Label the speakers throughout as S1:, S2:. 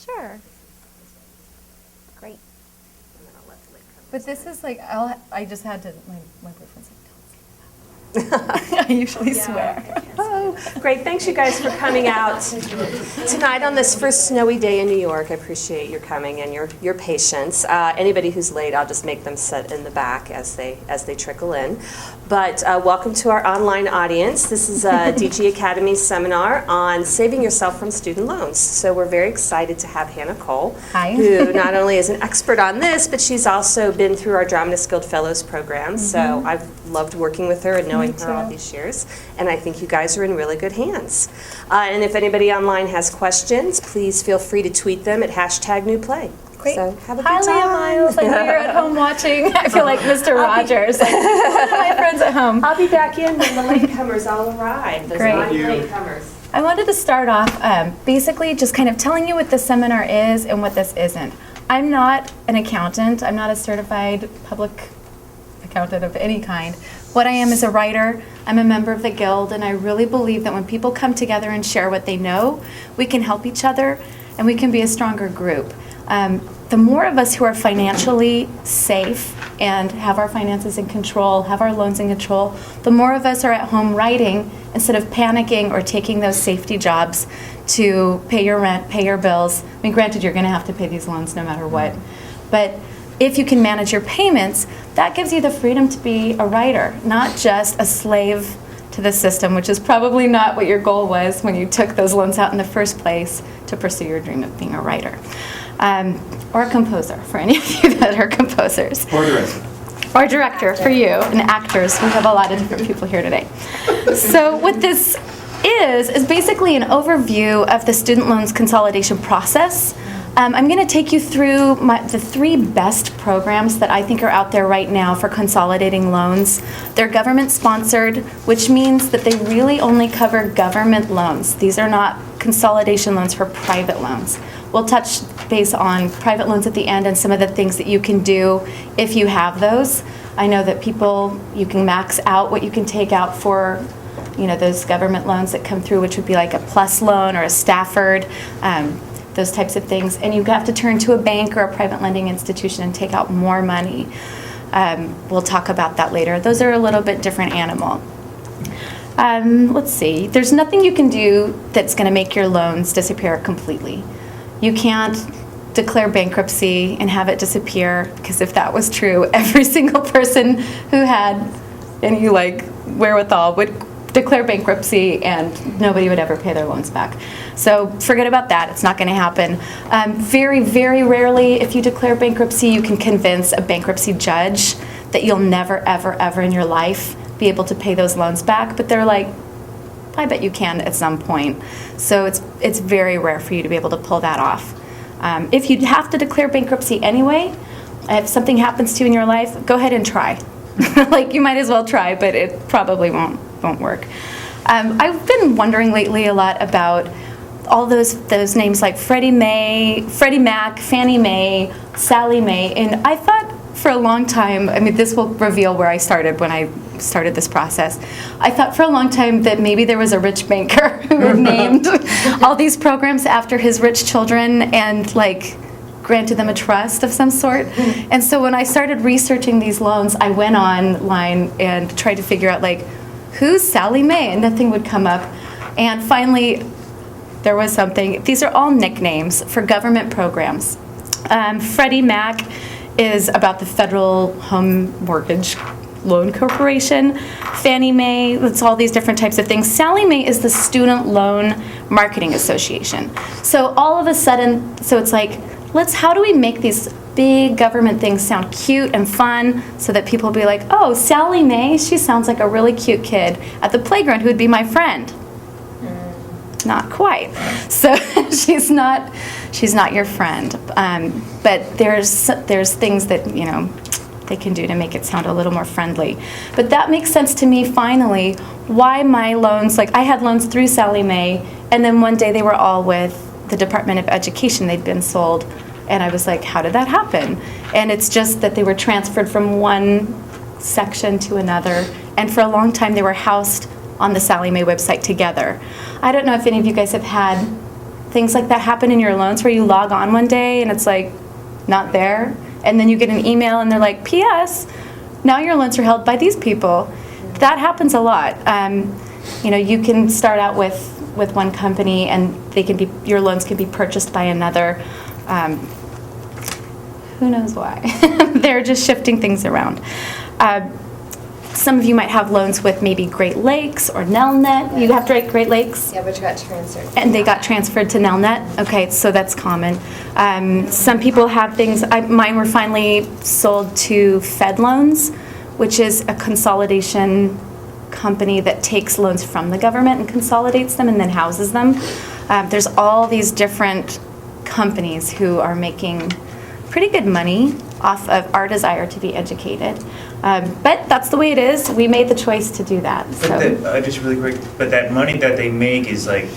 S1: Sure. Great. But this is like, I just had to, my boyfriend's like, I usually swear.
S2: Oh, great. Thanks, you guys, for coming out tonight on this first snowy day in New York. I appreciate your coming and your patience. Anybody who's late, I'll just make them sit in the back as they trickle in. But welcome to our online audience. This is a DG Academy seminar on saving yourself from student loans. So we're very excited to have Hannah Cole,
S1: Hi.
S2: who not only is an expert on this, but she's also been through our Dramatists Guild Fellows program. So I've loved working with her and knowing her all these years. And I think you guys are in really good hands. And if anybody online has questions, please feel free to tweet them at #NewPlay.
S1: Great.
S2: So have a
S1: Hi,
S2: good
S1: Leah
S2: time.
S1: Miles. I know you're at home watching. I feel like Mr. Rogers. Like, one of my friends at home.
S2: I'll be back in when the latecomers all arrive. Those
S1: Great.
S2: naughty latecomers.
S1: I wanted to start off basically just kind of telling you what this seminar is and what this isn't. I'm not an accountant. I'm not a certified public accountant of any kind. What I am is a writer. I'm a member of the Guild, and I really believe that when people come together and share what they know, we can help each other and we can be a stronger group. The more of us who are financially safe and have our finances in control, have our loans in control, the more of us are at home writing instead of panicking or taking those safety jobs to pay your rent, pay your bills. I mean, granted, you're going to have to pay these loans no matter what. But if you can manage your payments, that gives you the freedom to be a writer, not just a slave to the system, which is probably not what your goal was when you took those loans out in the first place to pursue your dream of being a writer. Or a composer, for any of you that are composers.
S3: Or director.
S1: Or director for you, and actors. We have a lot of different people here today. So what this is basically an overview of the student loans consolidation process. I'm going to take you through the 3 best programs that I think are out there right now for consolidating loans. They're government sponsored, which means that they really only cover government loans. These are not consolidation loans for private loans. We'll touch base on private loans at the end and some of the things that you can do if you have those. I know that you can max out what you can take out for those government loans that come through, which would be like a PLUS loan or a Stafford, those types of things. And you have to turn to a bank or a private lending institution and take out more money. We'll talk about that later. Those are a little bit different animal. Let's see. There's nothing you can do that's going to make your loans disappear completely. You can't declare bankruptcy and have it disappear, because if that was true, every single person who had any wherewithal would declare bankruptcy and nobody would ever pay their loans back. So forget about that. It's not going to happen. Very, very rarely, if you declare bankruptcy, you can convince a bankruptcy judge that you'll never, ever, ever in your life be able to pay those loans back. But they're like, I bet you can at some point. So it's very rare for you to be able to pull that off. If you have to declare bankruptcy anyway, if something happens to you in your life, go ahead and try. You might as well try, but it probably won't work. I've been wondering lately a lot about all those names like Freddie Mac, Fannie Mae, Sally Mae, and I thought for a long time, this will reveal where I started when I started this process. I thought for a long time that maybe there was a rich banker who had named all these programs after his rich children and granted them a trust of some sort. And so when I started researching these loans, I went online and tried to figure out who's Sally Mae, and nothing would come up. And finally, there was something. These are all nicknames for government programs. Freddie Mac is about the Federal Home Mortgage Loan Corporation. Fannie Mae, it's all these different types of things. Sally Mae is the Student Loan Marketing Association. So all of a sudden, it's how do we make these big government things sound cute and fun so that people will be like, oh, Sally Mae, she sounds like a really cute kid at the playground who would be my friend. Not quite. So she's not your friend. But there's things that they can do to make it sound a little more friendly. But that makes sense to me finally why my loans, I had loans through Sally Mae, and then one day they were all with the Department of Education. They'd been sold, and I was like, how did that happen? And it's just that they were transferred from one section to another, and for a long time they were housed on the Sally Mae website together. I don't know if any of you guys have had things like that happen in your loans where you log on one day and it's like not there, and then you get an email and they're like, P.S. now your loans are held by these people. That happens a lot. You can start out with one company and your loans can be purchased by another. Who knows why? They're just shifting things around. Some of you might have loans with maybe Great Lakes or Nelnet. You have Great Lakes?
S3: Yeah, which got transferred.
S1: And they got transferred to Nelnet? Okay, so that's common. Some people have things, mine were finally sold to Fed Loans, which is a consolidation company that takes loans from the government and consolidates them and then houses them. There's all these different companies who are making pretty good money off of our desire to be educated. But that's the way it is. We made the choice to do that.
S4: Just really quick, but that money that they make is like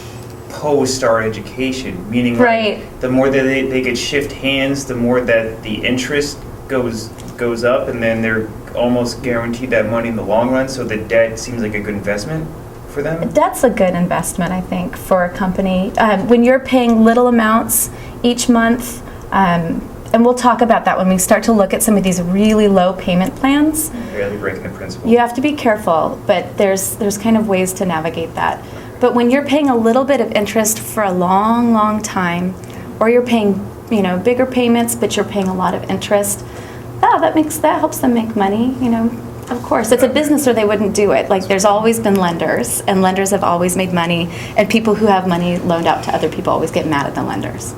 S4: post our education, meaning
S1: right.
S4: Like the more that they could shift hands, the more that the interest goes up, and then they're almost guaranteed that money in the long run, so the debt seems like a good investment for them?
S1: That's a good investment, I think, for a company. When you're paying little amounts each month, and we'll talk about that when we start to look at some of these really low payment plans.
S4: Barely breaking the principle.
S1: You have to be careful, but there's kind of ways to navigate that. But when you're paying a little bit of interest for a long, long time, or you're paying, bigger payments, but you're paying a lot of interest, that helps them make money, Of course, it's a business or they wouldn't do it. Like, there's always been lenders, and lenders have always made money, and people who have money loaned out to other people always get mad at the lenders.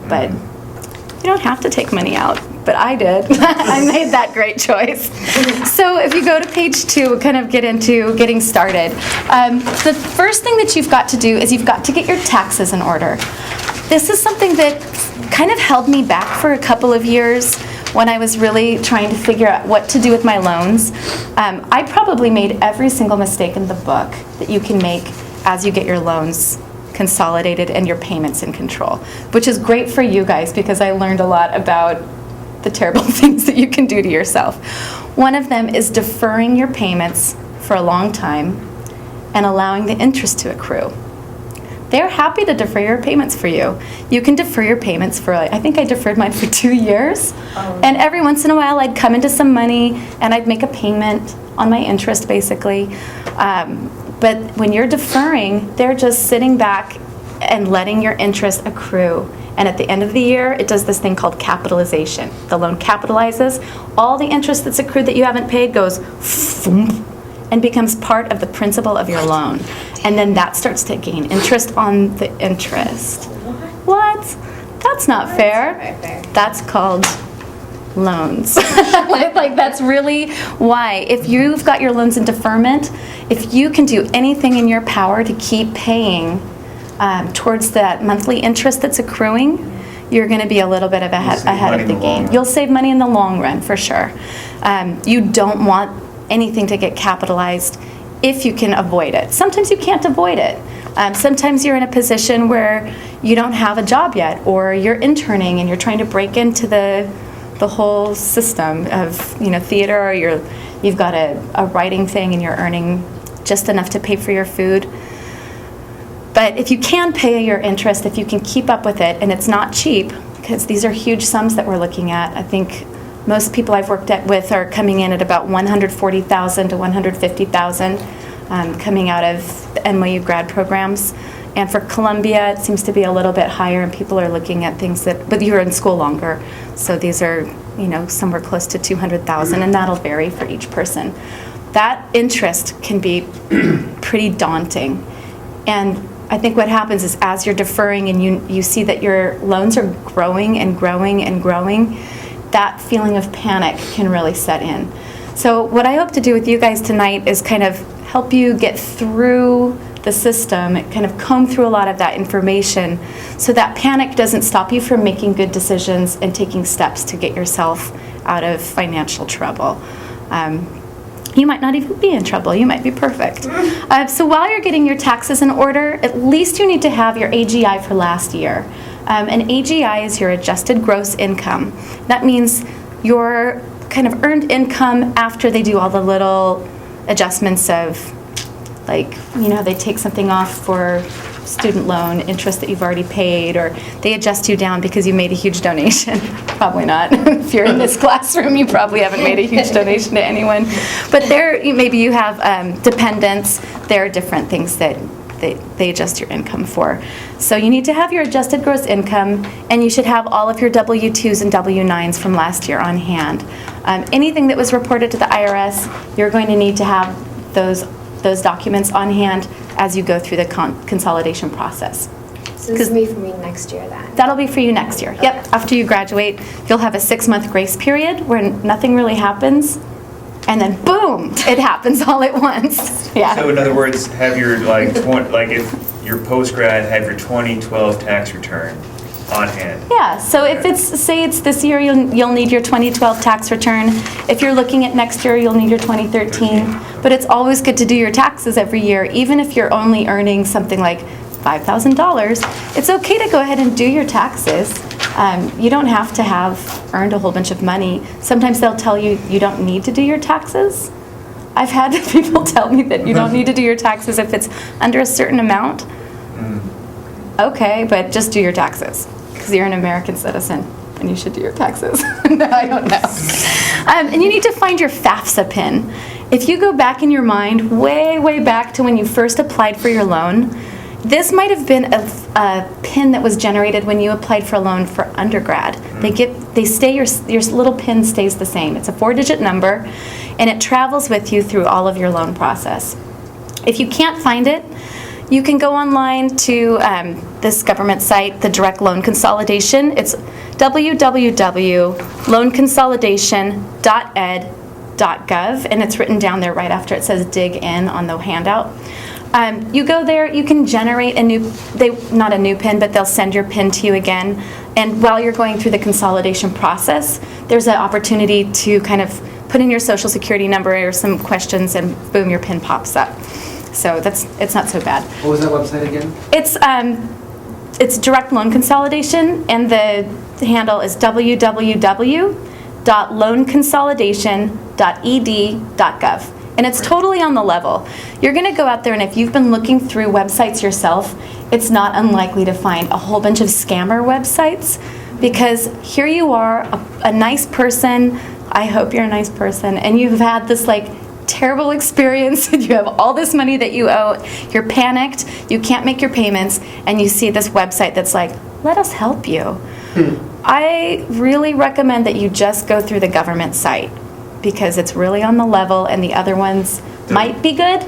S1: But you don't have to take money out, but I did. I made that great choice. So if you go to page 2, we'll kind of get into getting started. The first thing that you've got to do is you've got to get your taxes in order. This is something that kind of held me back for a couple of years when I was really trying to figure out what to do with my loans. I probably made every single mistake in the book that you can make as you get your loans consolidated and your payments in control, which is great for you guys because I learned a lot about the terrible things that you can do to yourself. One of them is deferring your payments for a long time and allowing the interest to accrue. They're happy to defer your payments for you. You can defer your payments for, I think I deferred mine for 2 years. And every once in a while I'd come into some money and I'd make a payment on my interest basically. But when you're deferring, they're just sitting back and letting your interest accrue. And at the end of the year, it does this thing called capitalization. The loan capitalizes. All the interest that's accrued that you haven't paid goes thump, and becomes part of the principal of your loan. And then that starts to gain interest on the interest. What? That's not fair. That's called loans. Like that's really why. If you've got your loans in deferment, if you can do anything in your power to keep paying towards that monthly interest that's accruing, you're going to be a little bit ahead of the game. You'll save money in the long run, for sure. You don't want anything to get capitalized if you can avoid it. Sometimes you can't avoid it. Sometimes you're in a position where you don't have a job yet, or you're interning and you're trying to break into the whole system of theater, or you've got a writing thing and you're earning just enough to pay for your food. But if you can pay your interest, if you can keep up with it, and it's not cheap, because these are huge sums that we're looking at. I think most people I've worked with are coming in at about $140,000 to $150,000 coming out of NYU grad programs. And for Columbia, it seems to be a little bit higher, and people are looking at things but you're in school longer. So these are, somewhere close to $200,000, and that'll vary for each person. That interest can be pretty daunting. And I think what happens is as you're deferring and you see that your loans are growing and growing and growing, that feeling of panic can really set in. So what I hope to do with you guys tonight is kind of help you get through the system, kind of comb through a lot of that information so that panic doesn't stop you from making good decisions and taking steps to get yourself out of financial trouble. You might not even be in trouble. You might be perfect. So while you're getting your taxes in order, at least you need to have your AGI for last year. An AGI is your adjusted gross income. That means your kind of earned income after they do all the little adjustments of, like, they take something off for student loan interest that you've already paid, or they adjust you down because you made a huge donation. Probably not. If you're in this classroom, you probably haven't made a huge donation to anyone. But maybe you have dependents. There are different things that they adjust your income for. So you need to have your adjusted gross income, and you should have all of your W-2s and W-9s from last year on hand. Anything that was reported to the IRS, you're going to need to have those documents on hand as you go through the consolidation process.
S3: So this will be for me next year then?
S1: That'll be for you next year. Yep. After you graduate, you'll have a 6-month grace period where nothing really happens, and then boom, it happens all at once. Yeah.
S4: So in other words, have your if your post-grad, have your 2012 tax return on hand.
S1: Yeah, so if say it's this year, you'll need your 2012 tax return. If you're looking at next year, you'll need your 2013. But it's always good to do your taxes every year, even if you're only earning something like $5,000. It's okay to go ahead and do your taxes. You don't have to have earned a whole bunch of money. Sometimes they'll tell you you don't need to do your taxes. I've had people tell me that you don't need to do your taxes if it's under a certain amount. Okay, but just do your taxes, because you're an American citizen and you should do your taxes. No, I don't know. And you need to find your FAFSA PIN. If you go back in your mind, way, way back to when you first applied for your loan, this might have been a PIN that was generated when you applied for a loan for undergrad. Your little PIN stays the same. It's a 4-digit number, and it travels with you through all of your loan process. If you can't find it, you can go online to this government site, the Direct Loan Consolidation. It's www.loanconsolidation.ed.gov, and it's written down there right after it says dig in on the handout. You go there, you can generate not a new PIN, but they'll send your PIN to you again. And while you're going through the consolidation process, there's an opportunity to kind of put in your social security number or some questions, and boom, your PIN pops up. So it's not so bad.
S5: What was that website again?
S1: It's Direct Loan Consolidation, and the handle is www.loanconsolidation.ed.gov. And it's totally on the level. You're going to go out there, and if you've been looking through websites yourself, it's not unlikely to find a whole bunch of scammer websites, because here you are, a nice person, I hope you're a nice person, and you've had this terrible experience, and you have all this money that you owe, you're panicked, you can't make your payments, and you see this website that's like, let us help you. I really recommend that you just go through the government site, because it's really on the level, and the other ones might be good,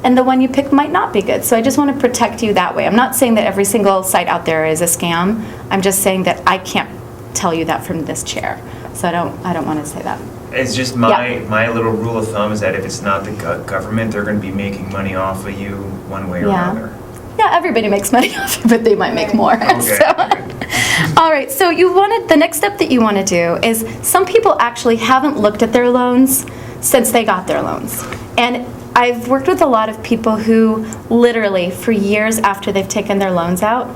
S1: and the one you pick might not be good. So I just want to protect you that way. I'm not saying that every single site out there is a scam. I'm just saying that I can't tell you that from this chair. So I don't want to say that.
S4: It's just my little rule of thumb is that if it's not the government, they're going to be making money off of you one way or another.
S1: Yeah, everybody makes money off it, but they might make more.
S4: Okay.
S1: So. All right, so the next step that you want to do is, some people actually haven't looked at their loans since they got their loans. And I've worked with a lot of people who literally, for years after they've taken their loans out,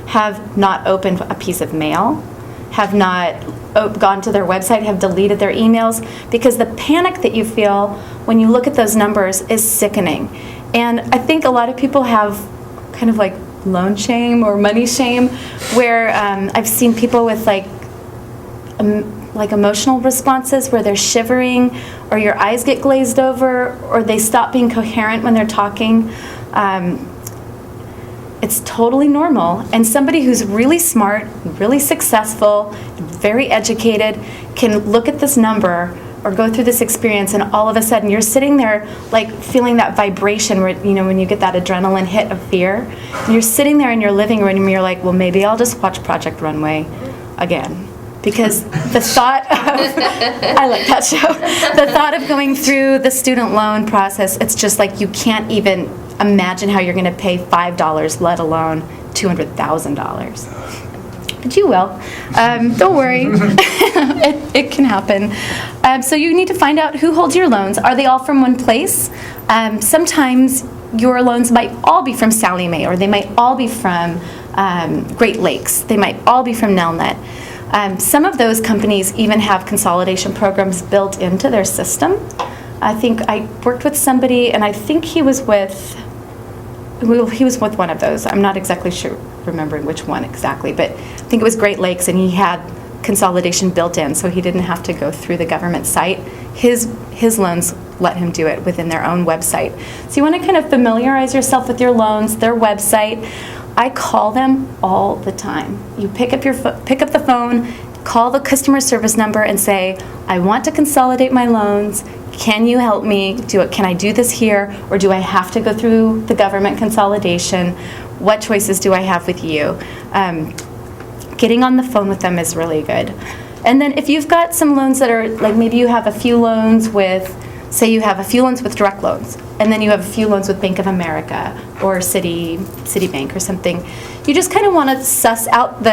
S1: have not opened a piece of mail, have not gone to their website, have deleted their emails, because the panic that you feel when you look at those numbers is sickening. And I think a lot of people have kind of loan shame or money shame, where I've seen people with emotional responses where they're shivering, or your eyes get glazed over, or they stop being coherent when they're talking. It's totally normal, and somebody who's really smart, really successful, very educated can look at this number or go through this experience, and all of a sudden you're sitting there feeling that vibration where, when you get that adrenaline hit of fear, and you're sitting there in your living room and you're like, well, maybe I'll just watch Project Runway again. Because the thought of, I like that show, the thought of going through the student loan process, it's just you can't even imagine how you're going to pay $5, let alone $200,000. But you will. Don't worry. It can happen. So you need to find out who holds your loans. Are they all from one place? Sometimes your loans might all be from Sallie Mae, or they might all be from Great Lakes. They might all be from Nelnet. Some of those companies even have consolidation programs built into their system. I think I worked with somebody, and I think he was with well, he was with one of those. I'm not exactly sure, remembering which one exactly, but I think it was Great Lakes, and he had consolidation built in, so he didn't have to go through the government site. His loans let him do it within their own website. So you want to kind of familiarize yourself with your loans, their website. I call them all the time. You pick up the phone, call the customer service number and say, I want to consolidate my loans. Can you help me? Can I do this here, or do I have to go through the government consolidation? What choices do I have with you? Getting on the phone with them is really good. And then if you've got some loans that are, like maybe you have a few loans with, say you have a few loans with direct loans, and then you have a few loans with Bank of America or Citibank or something, you just kind of want to suss out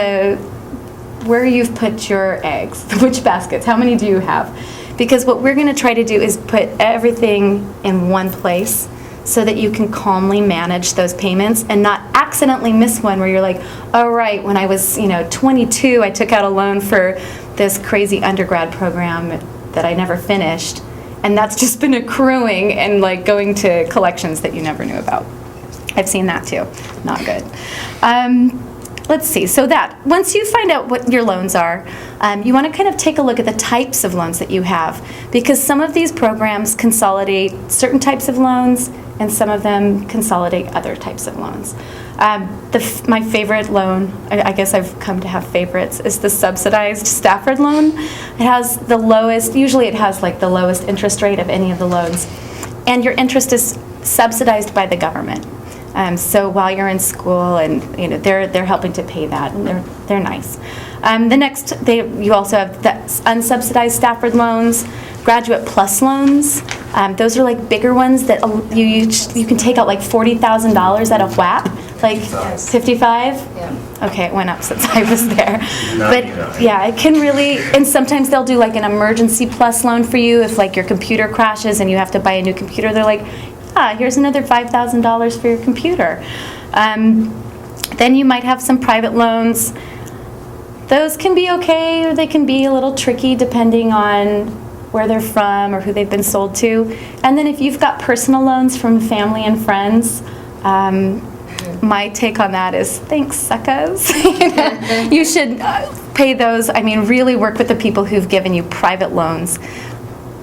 S1: where you've put your eggs, which baskets, how many do you have? Because what we're going to try to do is put everything in one place so that you can calmly manage those payments and not accidentally miss one where you're like, oh right, when I was 22, I took out a loan for this crazy undergrad program that I never finished, and that's just been accruing and like going to collections that you never knew about. I've seen that too. Not good. Let's see, so that, once you find out what your loans are, you want to kind of take a look at the types of loans that you have, because some of these programs consolidate certain types of loans, and some of them consolidate other types of loans. My favorite loan, I guess I've come to have favorites, is the subsidized Stafford loan. It has the lowest, usually it has like the lowest interest rate of any of the loans, and your interest is subsidized by the government. So while you're in school, and they're helping to pay that, and they're nice. The next, you also have the unsubsidized Stafford loans, Graduate Plus loans. Those are like bigger ones that you can take out like $40,000 at a whap, like 55.
S3: Yeah.
S1: Okay, it went up since I was there. But yeah, it can really, and sometimes they'll do like an emergency plus loan for you if like your computer crashes and you have to buy a new computer. They're like, here's another $5,000 for your computer. Then you might have some private loans. Those can be okay, or they can be a little tricky depending on where they're from or who they've been sold to. And then if you've got personal loans from family and friends, my take on that is, thanks, suckers. You should pay those. I mean, really work with the people who've given you private loans.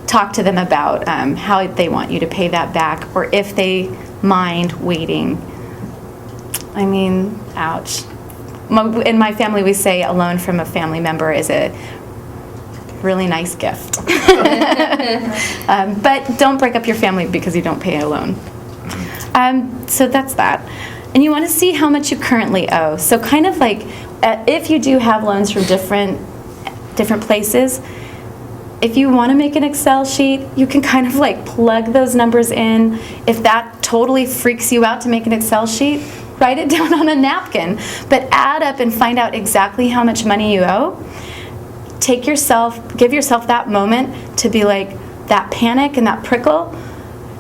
S1: Talk to them about how they want you to pay that back, or if they mind waiting. I mean, ouch. In my family, we say a loan from a family member is a really nice gift. But don't break up your family because you don't pay a loan. So that's that. And you want to see how much you currently owe. So kind of like, if you do have loans from different places, if you want to make an Excel sheet, you can kind of like plug those numbers in. If that totally freaks you out to make an Excel sheet, write it down on a napkin, but add up and find out exactly how much money you owe. Give yourself that moment to be like, that panic and that prickle,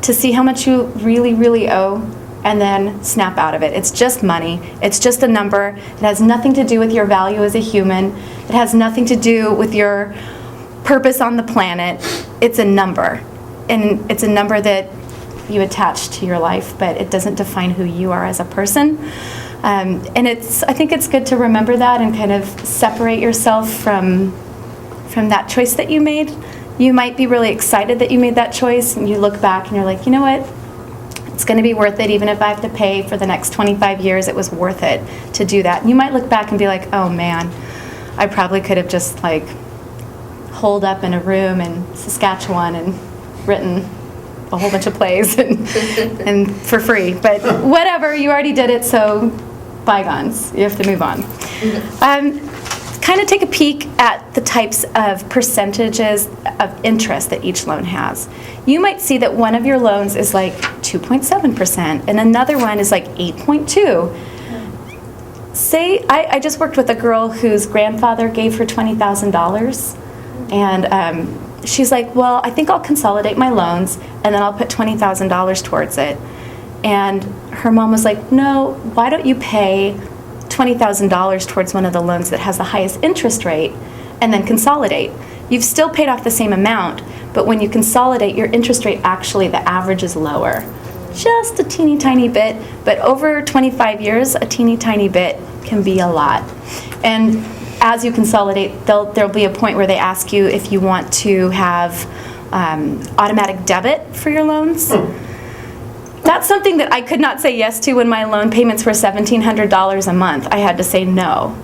S1: to see how much you really, really owe, and then snap out of it. It's just money. It's just a number. It has nothing to do with your value as a human. It has nothing to do with your purpose on the planet. It's a number, and it's a number that you attach to your life, but it doesn't define who you are as a person. And I think it's good to remember that and kind of separate yourself from that choice that you made. You might be really excited that you made that choice, and you look back and you're like, you know what? It's going to be worth it. Even if I have to pay for the next 25 years, it was worth it to do that. And you might look back and be like, oh man, I probably could have just like holed up in a room in Saskatchewan and written a whole bunch of plays and for free. But whatever, you already did it, so bygones. You have to move on. Kind of take a peek at the types of percentages of interest that each loan has. You might see that one of your loans is like 2.7% and another one is like 8.2. Say, I just worked with a girl whose grandfather gave her $20,000, and she's like, well, I think I'll consolidate my loans and then I'll put $20,000 towards it. And her mom was like, no, why don't you pay $20,000 towards one of the loans that has the highest interest rate and then consolidate? You've still paid off the same amount, but when you consolidate, your interest rate actually, the average is lower. just a teeny tiny bit, but over 25 years, a teeny tiny bit can be a lot. And as you consolidate, there'll be a point where they ask you if you want to have automatic debit for your loans. That's something that I could not say yes to when my loan payments were $1,700 a month. I had to say no.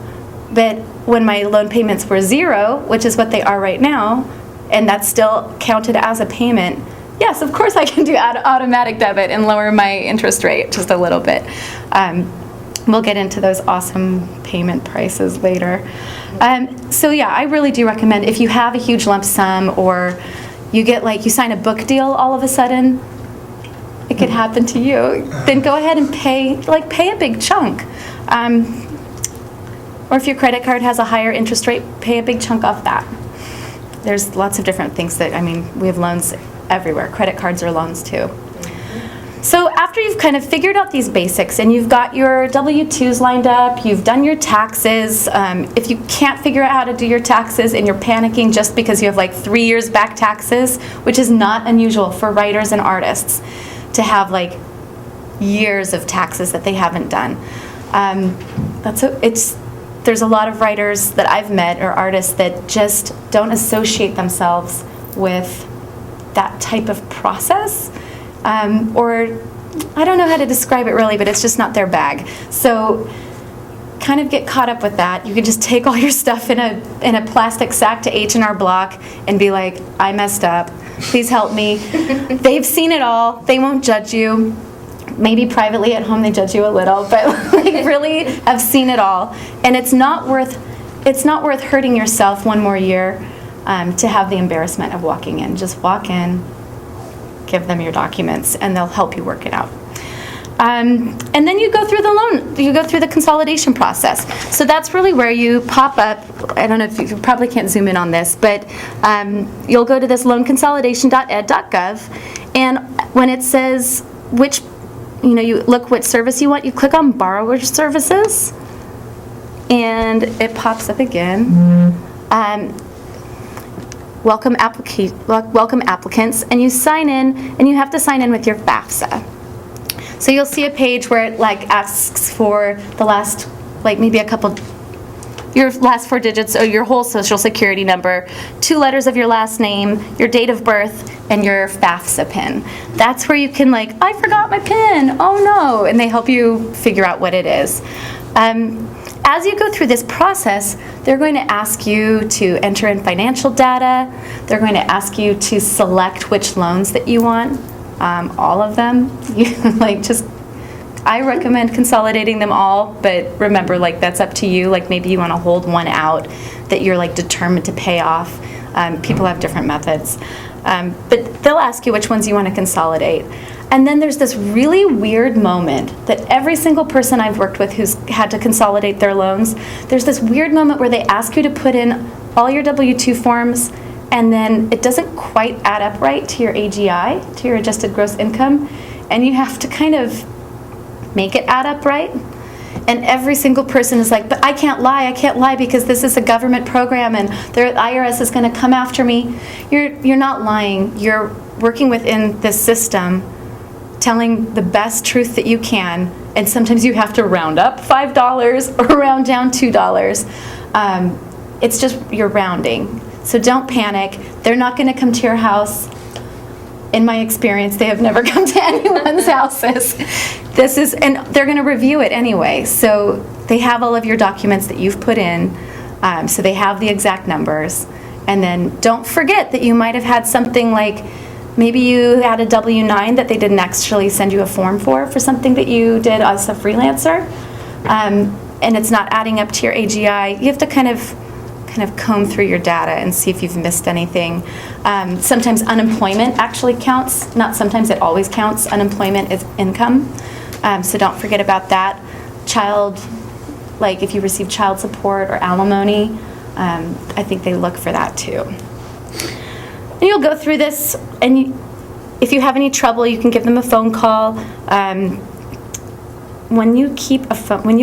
S1: But when my loan payments were zero, which is what they are right now, and that's still counted as a payment, yes, of course I can do automatic debit and lower my interest rate just a little bit. We'll get into those awesome payment prices later. So yeah, I really do recommend if you have a huge lump sum, or you get you sign a book deal all of a sudden, it could happen to you, then go ahead and pay a big chunk. Or if your credit card has a higher interest rate, pay a big chunk off that. There's lots of different things we have loans everywhere. Credit cards are loans too. So after you've kind of figured out these basics and you've got your W-2s lined up, you've done your taxes, if you can't figure out how to do your taxes and you're panicking just because you have 3 years back taxes, which is not unusual for writers and artists to have years of taxes that they haven't done. There's a lot of writers that I've met or artists that just don't associate themselves with that type of process. Or I don't know how to describe it really, but it's just not their bag. So kind of get caught up with that. You can just take all your stuff in a plastic sack to H&R Block and be like, I messed up. Please help me. They've seen it all. They won't judge you. Maybe privately at home they judge you a little, but really have seen it all. And it's not worth hurting yourself one more year to have the embarrassment of walking in. Just walk in, give them your documents, and they'll help you work it out. And then you go through the consolidation process. So that's really where you pop up. I don't know if you probably can't zoom in on this, but you'll go to this loanconsolidation.ed.gov, and when it says you look what service you want, you click on borrower services, and it pops up again. Welcome applicants, and you sign in, and you have to sign in with your FAFSA. So you'll see a page where it asks for the last, your last 4 digits, or your whole social security number, 2 letters of your last name, your date of birth, and your FAFSA PIN. That's where you can I forgot my PIN, oh no, and they help you figure out what it is. As you go through this process, they're going to ask you to enter in financial data. They're going to ask you to select which loans that you want, all of them. I recommend consolidating them all, but remember, that's up to you. Maybe you want to hold one out that you're determined to pay off. People have different methods. But they'll ask you which ones you want to consolidate. And then there's this really weird moment that every single person I've worked with who's had to consolidate their loans, there's this weird moment where they ask you to put in all your W-2 forms, and then it doesn't quite add up right to your AGI, to your adjusted gross income, and you have to kind of make it add up right. And every single person is like, but I can't lie because this is a government program and the IRS is going to come after me. You're not lying. You're working within this system, telling the best truth that you can, and sometimes you have to round up $5 or round down $2. It's just you're rounding. So don't panic. They're not going to come to your house. In my experience, they have never come to anyone's houses. And they're going to review it anyway. So they have all of your documents that you've put in, so they have the exact numbers. And then don't forget that you might have had something maybe you had a W-9 that they didn't actually send you a form for something that you did as a freelancer, and it's not adding up to your AGI. You have to kind of comb through your data and see if you've missed anything. Sometimes unemployment actually counts. Not sometimes, it always counts. Unemployment is income, so don't forget about that. If you receive child support or alimony, I think they look for that too. And you'll go through this, and if you have any trouble, you can give them a phone call. When you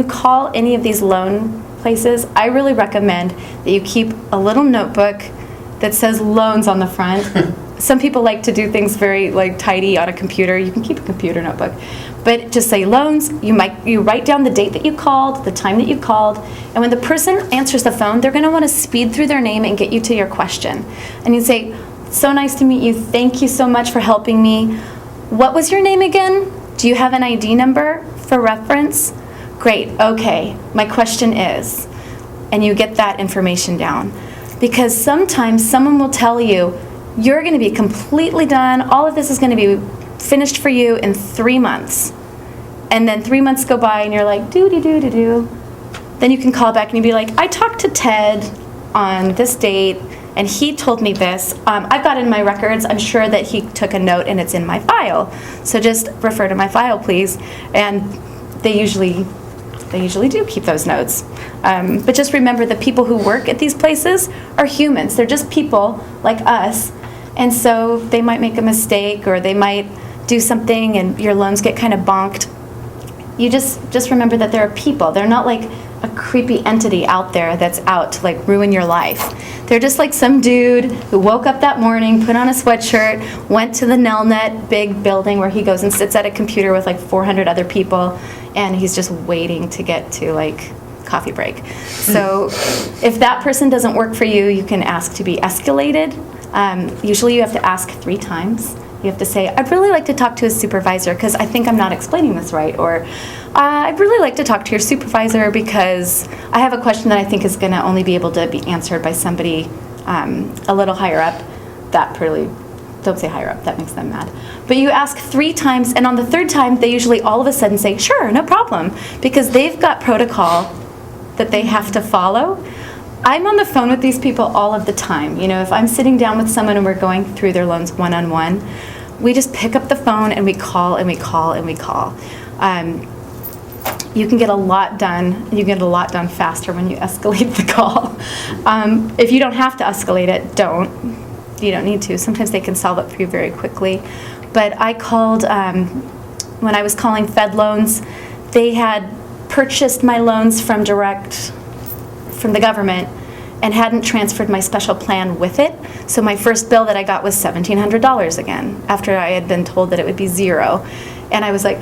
S1: call any of these loan places, I really recommend that you keep a little notebook that says loans on the front some people like to do things very like tidy on a computer. You can keep a computer notebook, but just say loans. You write down the date that you called, the time that you called, and when the person answers the phone, they're going to want to speed through their name and get you to your question. And you say, "So nice to meet you. Thank you so much for helping me. What was your name again? Do you have an ID number for reference? Great. Okay. My question is," and you get that information down. Because sometimes someone will tell you, you're going to be completely done, all of this is going to be finished for you in 3 months. And then 3 months go by and you're like, do. Then you can call back and you'd be like, I talked to Ted on this date and he told me this. I've got it in my records. I'm sure that he took a note and it's in my file. So just refer to my file, please. And they usually do keep those notes. But just remember, the people who work at these places are humans. They're just people like us. And so they might make a mistake or they might do something and your loans get kind of bonked. You just remember that there are people. They're not like a creepy entity out there that's out to like ruin your life. They're just like some dude who woke up that morning, put on a sweatshirt, went to the Nelnet big building where he goes and sits at a computer with like 400 other people, and he's just waiting to get to like coffee break. So if that person doesn't work for you, you can ask to be escalated. Usually you have to ask 3 times. You have to say, I'd really like to talk to a supervisor because I think I'm not explaining this right, or I'd really like to talk to your supervisor because I have a question that I think is going to only be able to be answered by somebody a little higher up. That really, don't say higher up, that makes them mad. But you ask 3 times, and on the 3rd time, they usually all of a sudden say, sure, no problem, because they've got protocol that they have to follow. I'm on the phone with these people all of the time. You know, if I'm sitting down with someone and we're going through their loans one-on-one, we just pick up the phone and we call and we call and we call. You can get a lot done. You get a lot done faster when you escalate the call. If you don't have to escalate it, don't. You don't need to. Sometimes they can solve it for you very quickly. But I called, when I was calling Fed loans, they had purchased my loans from the government and hadn't transferred my special plan with it. So my first bill that I got was $1,700 again, after I had been told that it would be 0. And I was like,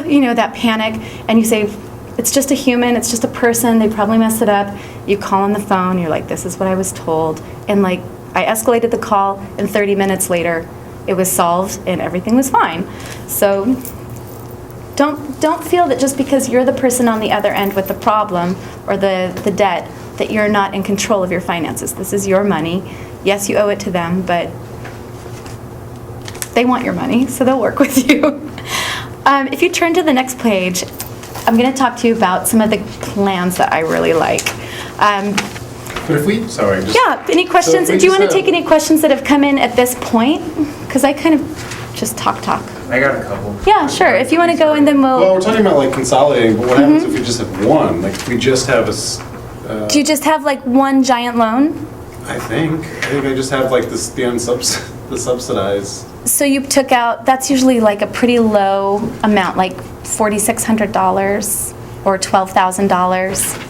S1: you know, that panic. And you say, it's just a human, it's just a person, they probably messed it up. You call on the phone, you're like, this is what I was told. And like, I escalated the call, and 30 minutes later, it was solved and everything was fine. So don't feel that just because you're the person on the other end with the problem or the debt, that you're not in control of your finances. This is your money. Yes, you owe it to them, but they want your money, so they'll work with you. If you turn to the next page, I'm going to talk to you about some of the plans that I really like.
S5: But if we, sorry.
S1: Yeah, any questions?
S5: So if we
S1: Do you want to
S5: just
S1: take any questions that have come in at this point? Because I kind of just talk.
S4: I got a couple.
S1: Yeah, sure. If you want to go, and then
S5: Well,
S1: we'll...
S5: we're talking about like consolidating, but what happens if we just have one? Like if we just have
S1: Do you just have like one giant loan?
S5: I think I just have like the subsidized.
S1: So you took out, that's usually like a pretty low amount, like $4,600 or $12,000.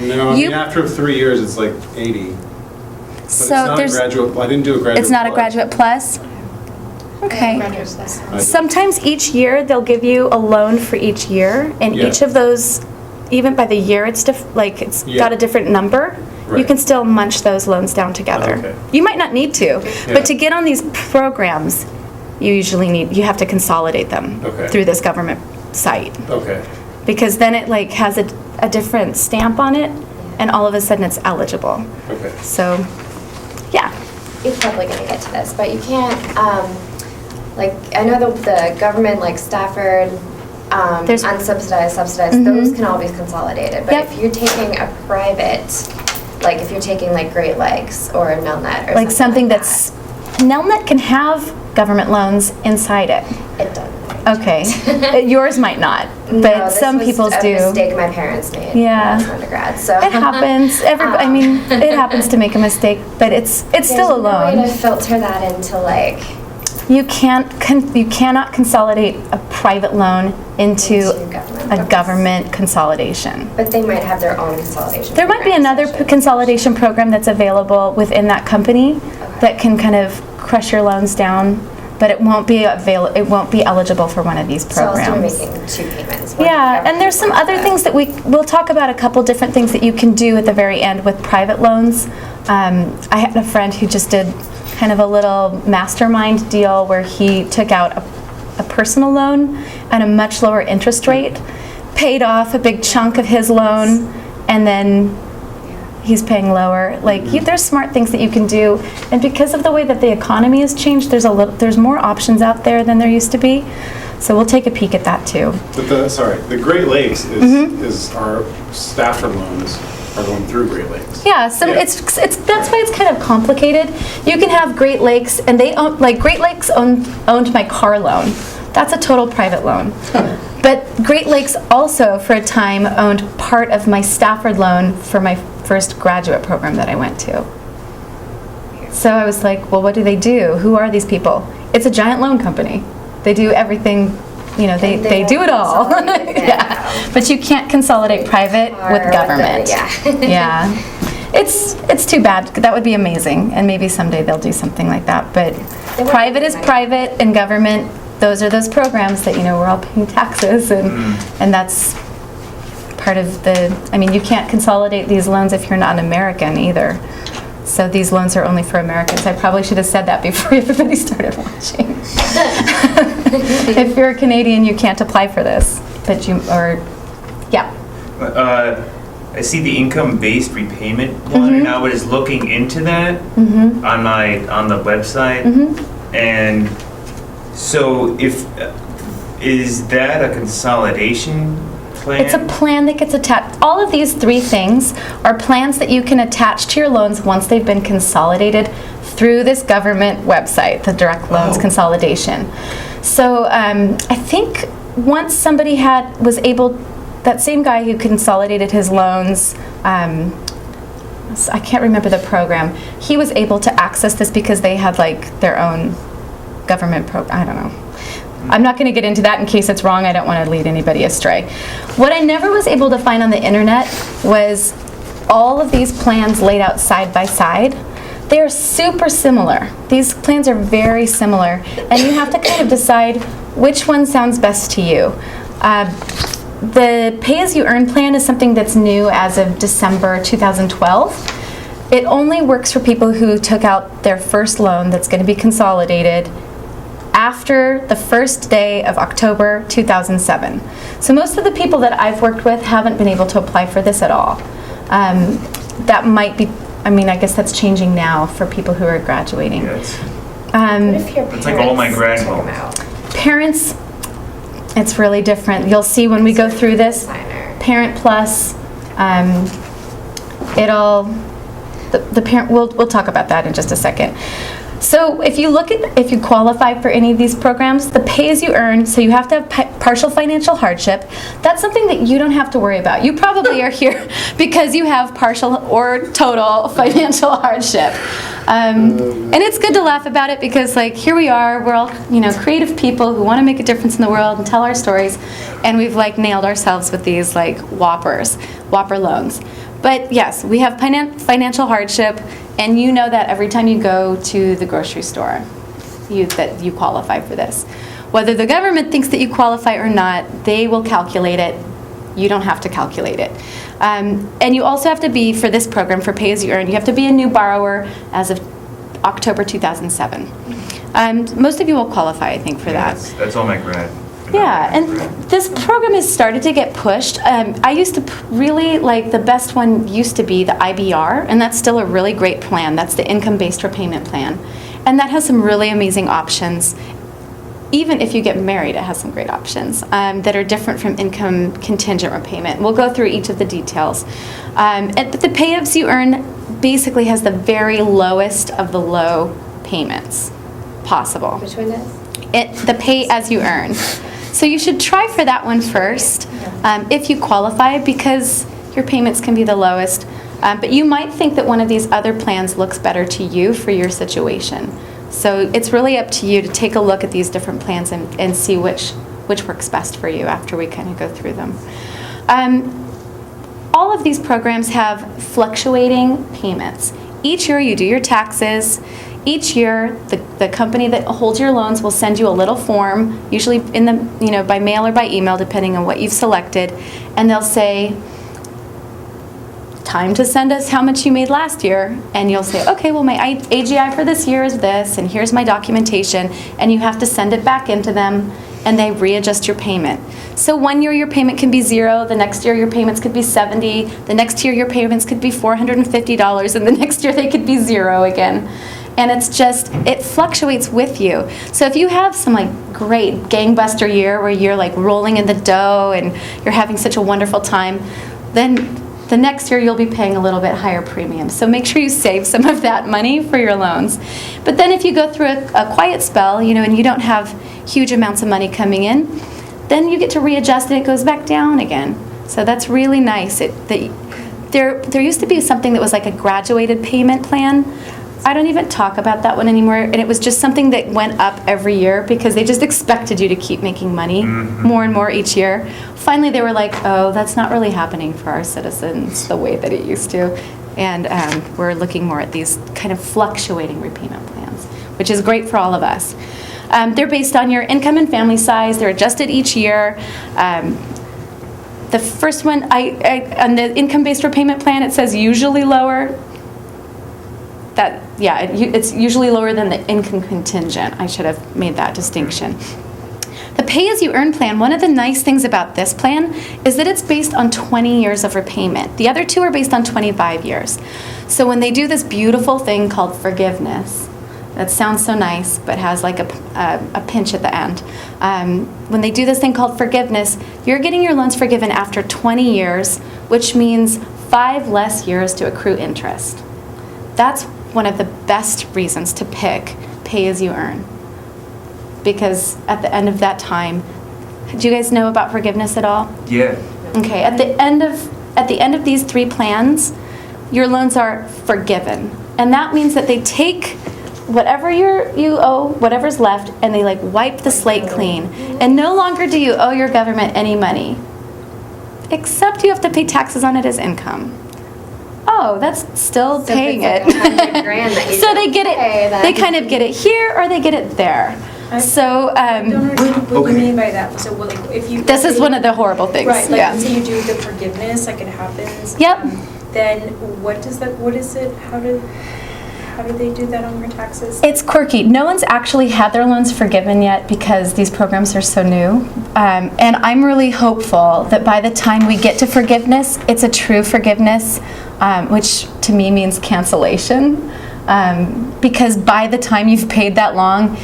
S5: No, I
S1: You-
S5: mean after 3 years it's like 80. But
S1: So
S5: it's not
S1: there's,
S5: a graduate. I didn't do a graduate.
S1: it's not a
S5: plus.
S1: graduate plus? Okay.
S3: Graduates this one.
S5: I did.
S1: Sometimes each year they'll give you a loan for each year, and
S5: Yeah.
S1: each of those, even by the year, it's it's
S5: Yeah.
S1: got a different number. You
S5: Right.
S1: can still munch those loans down together.
S5: Okay.
S1: You might not need to,
S5: Yeah.
S1: but to get on these programs, you have to consolidate them
S5: Okay.
S1: through this government site,
S5: Okay.
S1: because then it like has a different stamp on it, and all of a sudden it's eligible.
S5: Okay.
S1: So, yeah.
S3: You're probably gonna get to this, but you can't, like, I know the government, like Stafford,
S1: There's-
S3: unsubsidized, subsidized, those can all be consolidated. But
S1: Yep.
S3: if you're taking a private, like if you're taking like Great Lakes or Nelnet or
S1: Like something
S3: like
S1: that's, Nelnet can have government loans inside it.
S3: that, it doesn't.
S1: Okay. Yours might not,
S3: No,
S1: but
S3: this
S1: some
S3: was
S1: people's
S3: a
S1: do.
S3: mistake my parents made
S1: Yeah.
S3: when I was undergrad, so.
S1: It happens. I mean, it happens to make a mistake, but it's still a
S3: There's no way
S1: loan.
S3: to filter that into like,
S1: You cannot consolidate a private loan into
S3: government
S1: a government consolidation.
S3: But they might have their own consolidation.
S1: There might be
S3: program,
S1: another
S3: essentially.
S1: consolidation program that's available within that company that can kind of crush your loans down, but it won't be eligible for one of these
S3: So I'll still be
S1: programs.
S3: making 2 payments. one
S1: Yeah,
S3: for
S1: and there's some
S3: one
S1: other
S3: for
S1: things that we'll talk about, a couple different things that you can do at the very end with private loans. I had a friend who just did kind of a little mastermind deal where he took out a personal loan at a much lower interest rate, paid off a big chunk of his loan, and then he's paying lower. Like, there's smart things that you can do, and because of the way that the economy has changed, there's more options out there than there used to be. So we'll take a peek at that too.
S5: But the Great Lakes is our Stafford loans are going through Great Lakes.
S1: Yeah, so
S5: Yeah.
S1: it's that's why it's kind of complicated. You can have Great Lakes, and they own, like Great Lakes owned my car loan. That's a total private loan. But Great Lakes also, for a time, owned part of my Stafford loan for my first graduate program that I went to. So I was like, well, what do they do? Who are these people? It's a giant loan company. They do everything, they do it all.
S3: consolidate it.
S1: Yeah. But you can't consolidate private
S3: Or
S1: with government.
S3: yeah.
S1: Yeah. It's too bad. That would be amazing. And maybe someday they'll do something like that. But
S3: would
S1: private
S3: make
S1: is
S3: money.
S1: private, and government, those are those programs that, we're all paying taxes, and that's part of you can't consolidate these loans if you're not an American either. So these loans are only for Americans. I probably should have said that before everybody started watching. If you're a Canadian, you can't apply for this. Yeah.
S4: I see the income-based repayment one, and I was looking into that on the website, and so is that a consolidation plan?
S1: It's a plan that gets attached. All of these 3 things are plans that you can attach to your loans once they've been consolidated through this government website, the Direct Loans Consolidation. So I think once somebody that same guy who consolidated his loans, I can't remember the program, he was able to access this because they had their own government program. I don't know. I'm not going to get into that in case it's wrong. I don't want to lead anybody astray. What I never was able to find on the internet was all of these plans laid out side by side. They're super similar. These plans are very similar, and you have to kind of decide which one sounds best to you. The pay-as-you-earn plan is something that's new as of December 2012. It only works for people who took out their first loan that's going to be consolidated after the first day of October 2007. So most of the people that I've worked with haven't been able to apply for this at all. That might be, I guess that's changing now for people who are graduating.
S4: Yeah,
S3: What if your
S4: It's like all my
S3: parents
S4: grad
S3: took 'em
S4: loans.
S3: out?
S1: Parents, it's really different. You'll see when we go through this.
S3: Signer.
S1: Parent Plus, the parent, we'll talk about that in just a second. So if you qualify for any of these programs, the pay-as-you-earn, so you have to have partial financial hardship. That's something that you don't have to worry about. You probably are here because you have partial or total financial hardship. And it's good to laugh about it because here we are, we're all creative people who want to make a difference in the world and tell our stories, and we've nailed ourselves with these Whopper loans. But yes, we have financial hardship, and you know that every time you go to the grocery store, that you qualify for this. Whether the government thinks that you qualify or not, they will calculate it. You don't have to calculate it. And you also have to be, for this program, for pay-as-you-earn, you have to be a new borrower as of October 2007. Most of you will qualify, I think, for that.
S4: That's all my grad.
S1: Yeah, and this program has started to get pushed. I used to really the best one used to be the IBR, and that's still a really great plan. That's the income-based repayment plan. And that has some really amazing options. Even if you get married, it has some great options that are different from income contingent repayment. We'll go through each of the details. But the pay-as-you-earn basically has the very lowest of the low payments possible.
S3: Which one does?
S1: The pay-as-you-earn. So you should try for that one first if you qualify, because your payments can be the lowest. But you might think that one of these other plans looks better to you for your situation. So it's really up to you to take a look at these different plans and see which which works best for you after we kind of go through them. All of these programs have fluctuating payments. Each year you do your taxes. Each year, the company that holds your loans will send you a little form, usually by mail or by email, depending on what you've selected, and they'll say, time to send us how much you made last year, and you'll say, okay, well, my AGI for this year is this, and here's my documentation, and you have to send it back into them, and they readjust your payment. So one year your payment can be $0, the next year your payments could be $70, the next year your payments could be $450, and the next year they could be $0 again. And it fluctuates with you. So if you have some great gangbuster year where you're rolling in the dough and you're having such a wonderful time, then the next year you'll be paying a little bit higher premium. So make sure you save some of that money for your loans. But then if you go through a quiet spell, and you don't have huge amounts of money coming in, then you get to readjust and it goes back down again. So that's really nice. There used to be something that was like a graduated payment plan. I don't even talk about that one anymore, and it was just something that went up every year because they just expected you to keep making money more and more each year. Finally, they were like, oh, that's not really happening for our citizens the way that it used to, and we're looking more at these kind of fluctuating repayment plans, which is great for all of us. They're based on your income and family size. They're adjusted each year. The first one, on the income-based repayment plan, it says usually lower. It's usually lower than the income contingent. I should have made that distinction. The pay-as-you-earn plan, one of the nice things about this plan is that it's based on 20 years of repayment. The other two are based on 25 years. So when they do this beautiful thing called forgiveness, that sounds so nice, but has a pinch at the end. When they do this thing called forgiveness, you're getting your loans forgiven after 20 years, which means 5 less years to accrue interest. That's one of the best reasons to pick pay-as-you-earn, because at the end of that time, do you guys know about forgiveness at all?
S4: Yeah.
S1: Okay, at the end of these 3 plans, your loans are forgiven, and that means that they take whatever you owe, whatever's left, and they wipe the slate clean, and no longer do you owe your government any money, except you have to pay taxes on it as income. Oh, that's still paying it.
S3: $100,000
S1: So they get it. They kind of get it here, or they get it there. So
S6: I don't understand what you mean by that. So if you...
S1: this is one of the horrible things.
S6: Right,
S1: yeah.
S6: say you do the forgiveness, it happens.
S1: Yep.
S6: Then what is it, how do they do that on your taxes?
S1: It's quirky. No one's actually had their loans forgiven yet because these programs are so new. And I'm really hopeful that by the time we get to forgiveness, it's a true forgiveness, which to me means cancellation. Because by the time you've paid that long,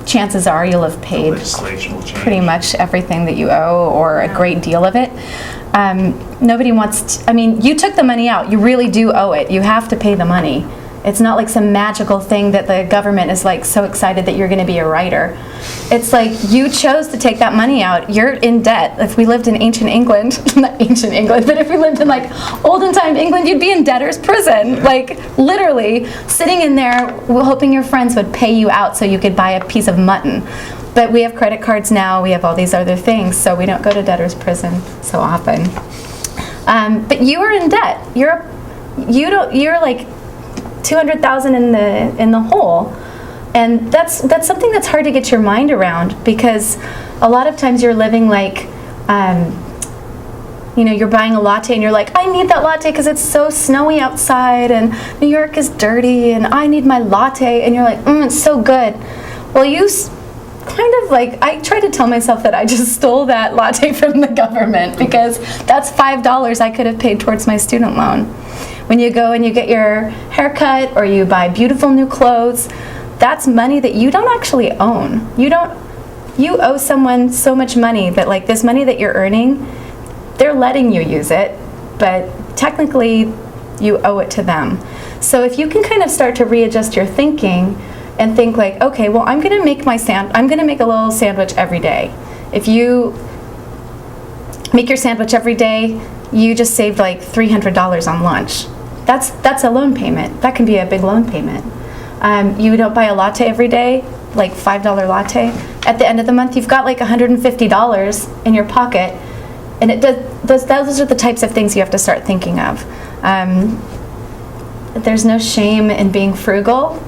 S1: chances are you'll have paid
S4: Legislation will change.
S1: pretty much everything that you owe, or a great deal of it. Nobody wants to, you took the money out. You really do owe it. You have to pay the money. It's not like some magical thing that the government is so excited that you're going to be a writer. It's you chose to take that money out. You're in debt. If we lived in ancient England, not ancient England, but if we lived in olden time England, you'd be in debtor's prison. Literally sitting in there hoping your friends would pay you out so you could buy a piece of mutton. But we have credit cards now. We have all these other things, so we don't go to debtor's prison so often. But you are in debt. You're $200,000 in the hole, and that's something that's hard to get your mind around, because a lot of times you're living you're buying a latte and you're I need that latte because it's so snowy outside and New York is dirty and I need my latte, and you're it's so good. Well, you I try to tell myself that I just stole that latte from the government, because that's $5 I could have paid towards my student loan. When you go and you get your hair cut, or you buy beautiful new clothes, that's money that you don't actually own. You owe someone so much money that this money that you're earning, they're letting you use it, but technically you owe it to them. So if you can kind of start to readjust your thinking and think okay, well, I'm going to make a little sandwich every day. If you make your sandwich every day, you just saved $300 on lunch. That's a loan payment. That can be a big loan payment. You don't buy a latte every day. like $5 latte, at the end of the month, you've got like $150 in your pocket. And those are the types of things you have to start thinking of. There's no shame in being frugal.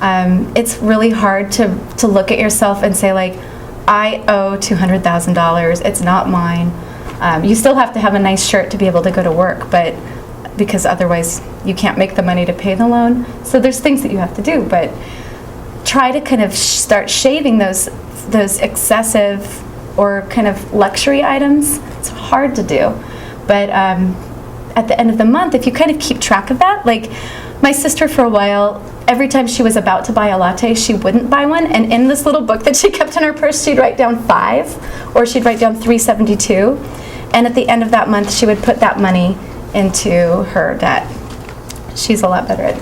S1: It's really hard to look at yourself and say, like, I owe $200,000. It's not mine. You still have to have a nice shirt to be able to go to work, but because otherwise you can't make the money to pay the loan. So there's things that you have to do, but try to kind of start shaving those excessive or kind of luxury items. It's hard to do, but at the end of the month, if you kind of keep track of that, like my sister for a while, every time she was about to buy a latte, she wouldn't buy one, and in this little book that she kept in her purse, she'd write down 5, or she'd write down 372, and at the end of that month, she would put that money into her debt. She's a lot better at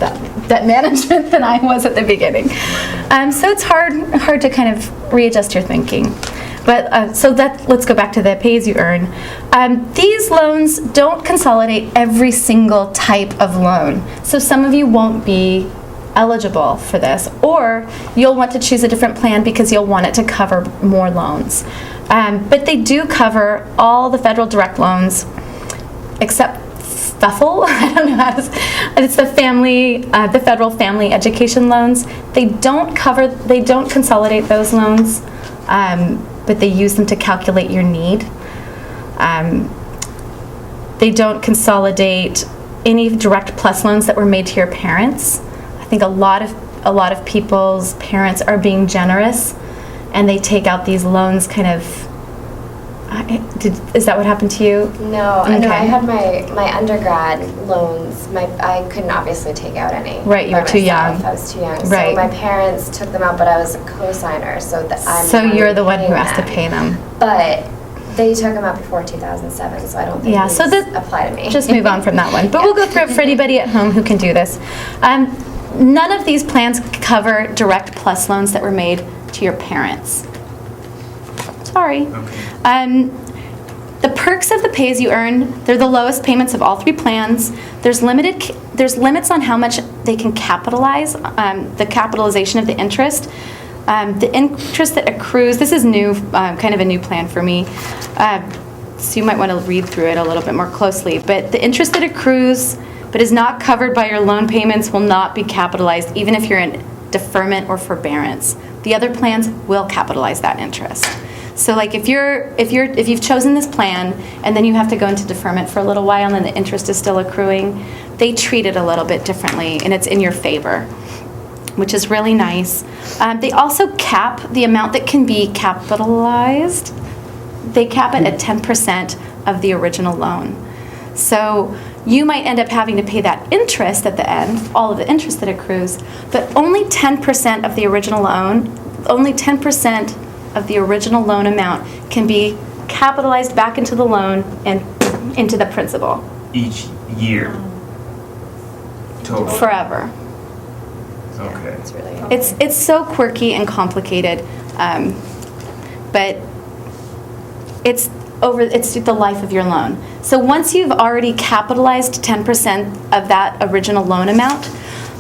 S1: debt management than I was at the beginning. So it's hard to kind of readjust your thinking. But let's go back to the pay-as-you-earn. These loans don't consolidate every single type of loan. So some of you won't be eligible for this, or you'll want to choose a different plan because you'll want it to cover more loans. But they do cover all the federal direct loans, except FFEL. I don't know how to. It's the federal family education loans. They don't consolidate those loans, but they use them to calculate your need. They don't consolidate any direct plus loans that were made to your parents. I think a lot of people's parents are being generous, and they take out these loans kind of. Is that what happened to you?
S3: No,
S1: Okay.
S3: no, I had my undergrad loans. I couldn't obviously take out any.
S1: Right, you were too young.
S3: I was too young.
S1: Right.
S3: So my parents took them out, but I was a co-signer, so
S1: So you're the one who has to pay them.
S3: But they took them out before 2007, so I don't think these apply to me.
S1: Just move on from that one. But we'll go through it for anybody at home who can do this. None of these plans cover direct plus loans that were made to your parents. Sorry.
S4: Okay.
S1: The perks of the pay-as-you-earn, they're the lowest payments of all 3 plans. There's limits on how much they can capitalize, the capitalization of the interest. The interest that accrues, this is new, kind of a new plan for me, so you might want to read through it a little bit more closely. But the interest that accrues but is not covered by your loan payments will not be capitalized, even if you're in deferment or forbearance. The other plans will capitalize that interest. So like if you've chosen this plan and then you have to go into deferment for a little while and then the interest is still accruing, they treat it a little bit differently and it's in your favor, which is really nice. They also cap the amount that can be capitalized. They cap it at 10% of the original loan. So you might end up having to pay that interest at the end, all of the interest that accrues, but only 10% of the original loan, only 10% of the original loan amount can be capitalized back into the loan and into the principal.
S4: Each year. Total.
S1: Forever.
S4: Okay.
S3: It's really
S1: It's so quirky and complicated, but it's the life of your loan. So once you've already capitalized 10% of that original loan amount,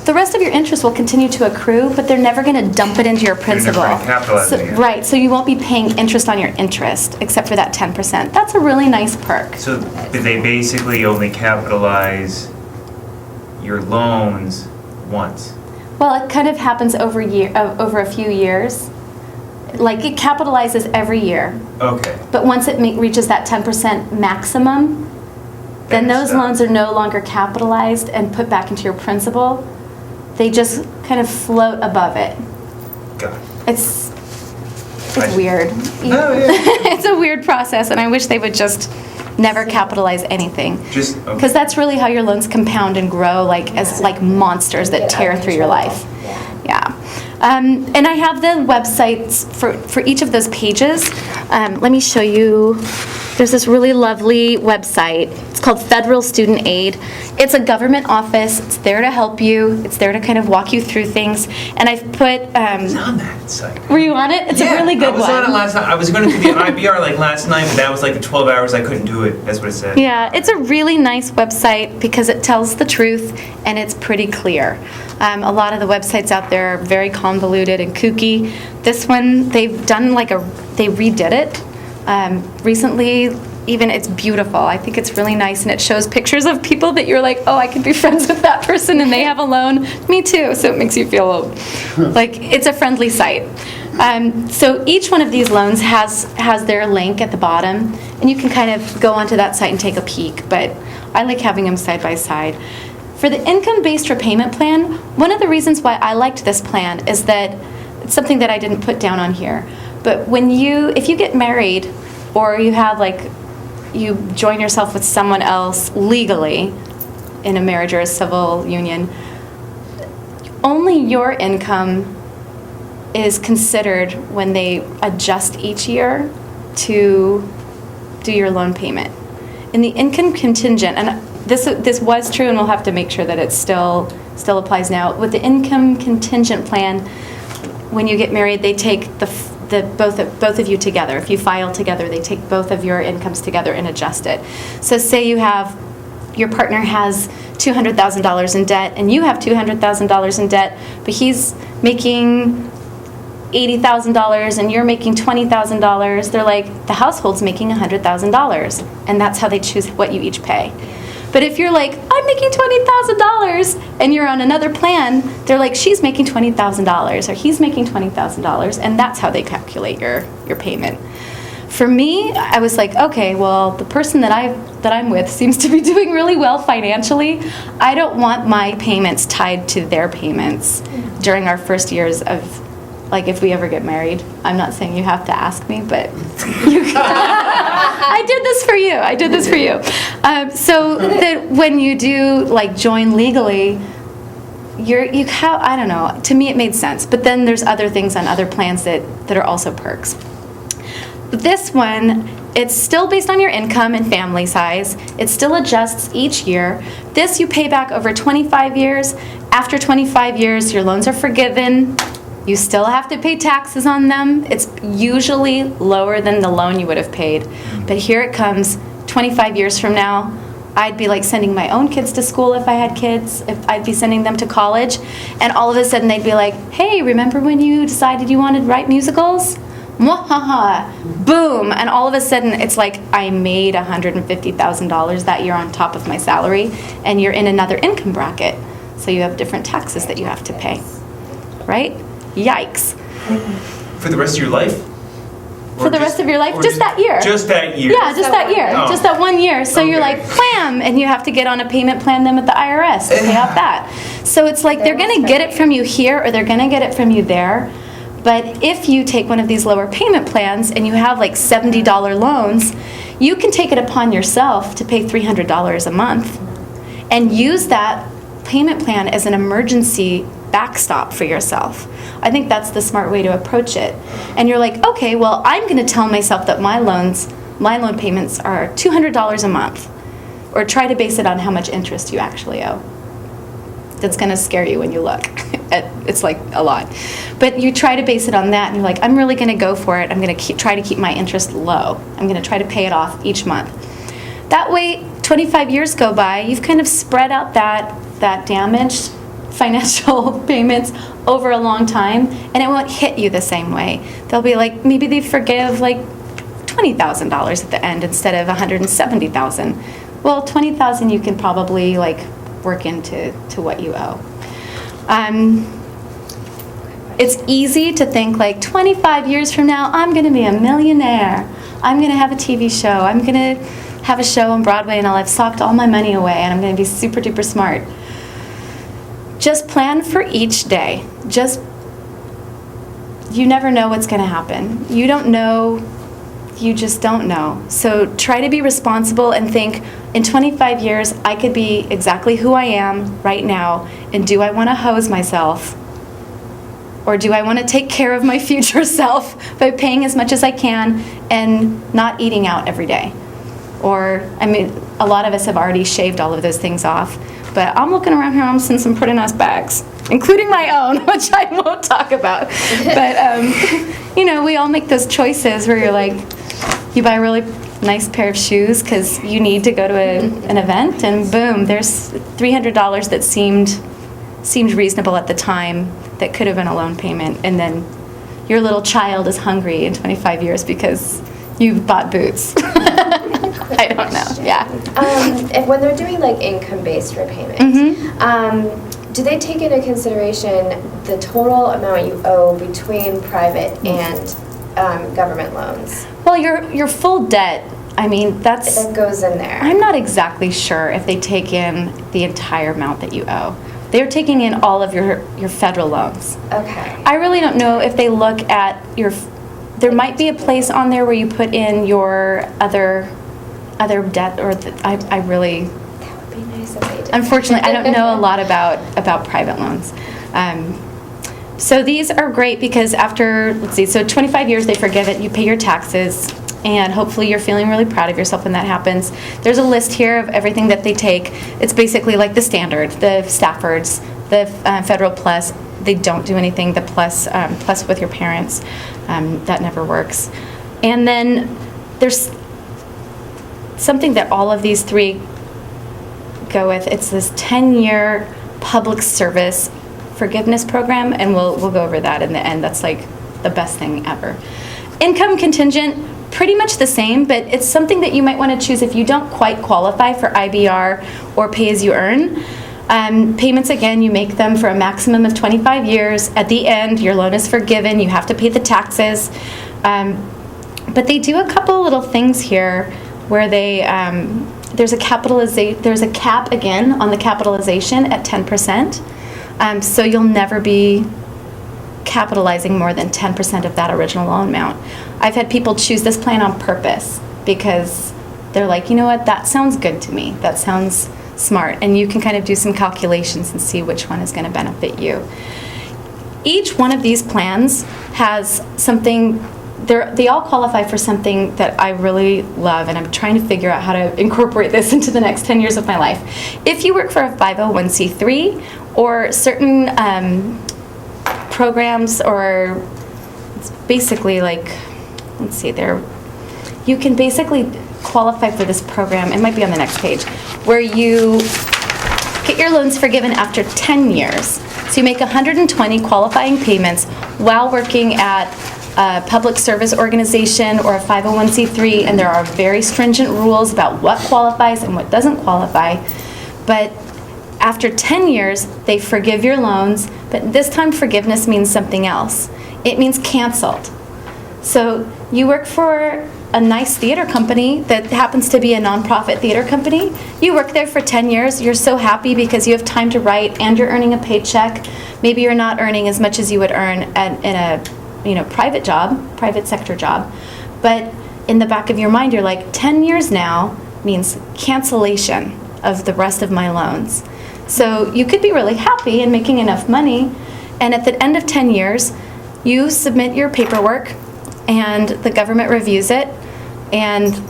S1: the rest of your interest will continue to accrue, but they're never going to dump it into your principal.
S4: Capitalizing it.
S1: Right, so you won't be paying interest on your interest, except for that 10%. That's a really nice perk.
S4: So they basically only capitalize your loans once.
S1: Well, it kind of happens over a few years. Like it capitalizes every year,
S4: Okay.
S1: but once it reaches that 10% maximum, then those loans are no longer capitalized and put back into your principal. They just kind of float above it.
S4: Got it.
S1: It's
S4: I-
S1: weird.
S4: No, yeah.
S1: It's a weird process, and I wish they would just never capitalize anything.
S4: Just, okay.
S1: Because that's really how your loans compound and grow, like as like monsters that
S3: Get
S1: tear
S3: out of
S1: through your
S3: control.
S1: life.
S3: Yeah.
S1: Yeah. And I have the websites for each of those pages. Let me show you there's this really lovely website. It's called Federal Student Aid. It's a government office. It's there to help you. It's there to kind of walk you through things. And I've put,
S4: I was on that site.
S1: were you on it? It's a really good
S4: I was
S1: one.
S4: on it last night. I was going to do the IBR like last night, but that was like the 12 hours I couldn't do it. That's what it said.
S1: Yeah, it's a really nice website because it tells the truth and it's pretty clear. A lot of the websites out there are very convoluted and kooky. This one, they've done they redid it recently. Even it's beautiful. I think it's really nice, and it shows pictures of people that you're like, oh, I could be friends with that person, and they have a loan. Me too. So it makes you feel like it's a friendly site. So each one of these loans has their link at the bottom, and you can kind of go onto that site and take a peek. But I like having them side by side. For the income-based repayment plan, one of the reasons why I liked this plan is that it's something that I didn't put down on here. But if you get married, or you have you join yourself with someone else legally in a marriage or a civil union, only your income is considered when they adjust each year to do your loan payment. In the income contingent, and this was true, and we'll have to make sure that it still applies now. With the income contingent plan, when you get married, they take both of you together. If you file together, they take both of your incomes together and adjust it. So say your partner has $200,000 in debt and you have $200,000 in debt, but he's making $80,000 and you're making $20,000. They're like, the household's making $100,000, and that's how they choose what you each pay. But if you're like, I'm making $20,000, and you're on another plan, they're like, she's making $20,000, or he's making $20,000, and that's how they calculate your payment. For me, I was like, okay, well, the person that I'm with seems to be doing really well financially. I don't want my payments tied to their payments during our first years of, if we ever get married. I'm not saying you have to ask me, but you can. I did this for you. So that when you do join legally, you have, I don't know, to me it made sense. But then there's other things on other plans that are also perks. This one, it's still based on your income and family size. It still adjusts each year. This you pay back over 25 years. After 25 years, your loans are forgiven. You still have to pay taxes on them. It's usually lower than the loan you would have paid. But here it comes, 25 years from now, I'd be sending my own kids to school if I had kids, if I'd be sending them to college, and all of a sudden they'd be like, hey, remember when you decided you wanted to write musicals? Mwahaha, boom, and all of a sudden it's like I made $150,000 that year on top of my salary, and you're in another income bracket, so you have different taxes that you have to pay, right? Yikes.
S4: For the rest of your life?
S1: For the rest of your life? Just that year.
S4: Just that year?
S1: Yeah, just that year.
S4: Oh.
S1: Just that 1 year. So you're
S4: Okay.
S1: like, wham, and you have to get on a payment plan then with the IRS to pay off that. So it's like they're going to get it from you here or they're going to get it from you there. But if you take one of these lower payment plans and you have $70 loans, you can take it upon yourself to pay $300 a month and use that payment plan as an emergency backstop for yourself. I think that's the smart way to approach it. And you're like, okay, well, I'm going to tell myself that my loan payments are $200 a month, or try to base it on how much interest you actually owe. That's going to scare you when you look. It's a lot. But you try to base it on that, and you're like, I'm really going to go for it. I'm going to try to keep my interest low. I'm going to try to pay it off each month. That way, 25 years go by, you've kind of spread out that damaged financial payments over a long time, and it won't hit you the same way. They'll be maybe they forgive $20,000 at the end instead of $170,000. Well, $20,000 you can probably work into what you owe. It's easy to think 25 years from now, I'm going to be a millionaire. I'm going to have a TV show. I'm going to have a show on Broadway, and I'll have socked all my money away, and I'm going to be super duper smart. Just plan for each day. You never know what's going to happen. You don't know, you just don't know. So try to be responsible and think, in 25 years, I could be exactly who I am right now, and do I want to hose myself? Or do I want to take care of my future self by paying as much as I can and not eating out every day? or, I mean, a lot of us have already shaved all of those things off. But I'm looking around here, I'm seeing some pretty nice bags, including my own, which I won't talk about. But, you know, we all make those choices where you're like, you buy a really nice pair of shoes because you need to go to an event, and boom, there's $300 that seemed reasonable at the time that could have been a loan payment, and then your little child is hungry in 25 years because you bought boots. I don't know, yeah.
S3: If when they're doing like income-based repayment, do they take into consideration the total amount you owe between private and government loans?
S1: Well, your full debt, I mean,
S3: That goes in there.
S1: I'm not exactly sure if they take in the entire amount that you owe. They're taking in all of your federal loans.
S3: Okay.
S1: I really don't know if they look at there might be a place on there where you put in your other debt, or I really,
S3: That would be nice if they did.
S1: unfortunately, I don't know a lot about private loans. So these are great because after, let's see, so 25 years they forgive it, you pay your taxes, and hopefully you're feeling really proud of yourself when that happens. There's a list here of everything that they take. It's basically like the standard, the Staffords, the Federal Plus. They don't do anything, the Plus with your parents. That never works. And then there's something that all of these three go with. It's this 10-year public service forgiveness program, and we'll go over that in the end. That's like the best thing ever. Income contingent, pretty much the same, but it's something that you might want to choose if you don't quite qualify for IBR or pay as you earn. Payments, again, you make them for a maximum of 25 years. At the end, your loan is forgiven. You have to pay the taxes. But they do a couple little things here where they there's a cap again on the capitalization at 10%. So you'll never be capitalizing more than 10% of that original loan amount. I've had people choose this plan on purpose because they're like, you know what, that sounds good to me. That sounds smart. And you can kind of do some calculations and see which one is going to benefit you. Each one of these plans has something, they all qualify for something that I really love, and I'm trying to figure out how to incorporate this into the next 10 years of my life. If you work for a 501c3 or certain programs, or it's basically like, let's see, you can basically qualify for this program, it might be on the next page, where you get your loans forgiven after 10 years. So you make 120 qualifying payments while working at a public service organization or a 501c3, and there are very stringent rules about what qualifies and what doesn't qualify. But after 10 years, they forgive your loans, but this time forgiveness means something else. It means canceled. So you work for a nice theater company that happens to be a nonprofit theater company. You work there for 10 years. You're so happy because you have time to write and you're earning a paycheck. Maybe you're not earning as much as you would earn in a private sector job. But in the back of your mind, you're like, 10 years now means cancellation of the rest of my loans. So you could be really happy and making enough money, and at the end of 10 years, you submit your paperwork, and the government reviews it and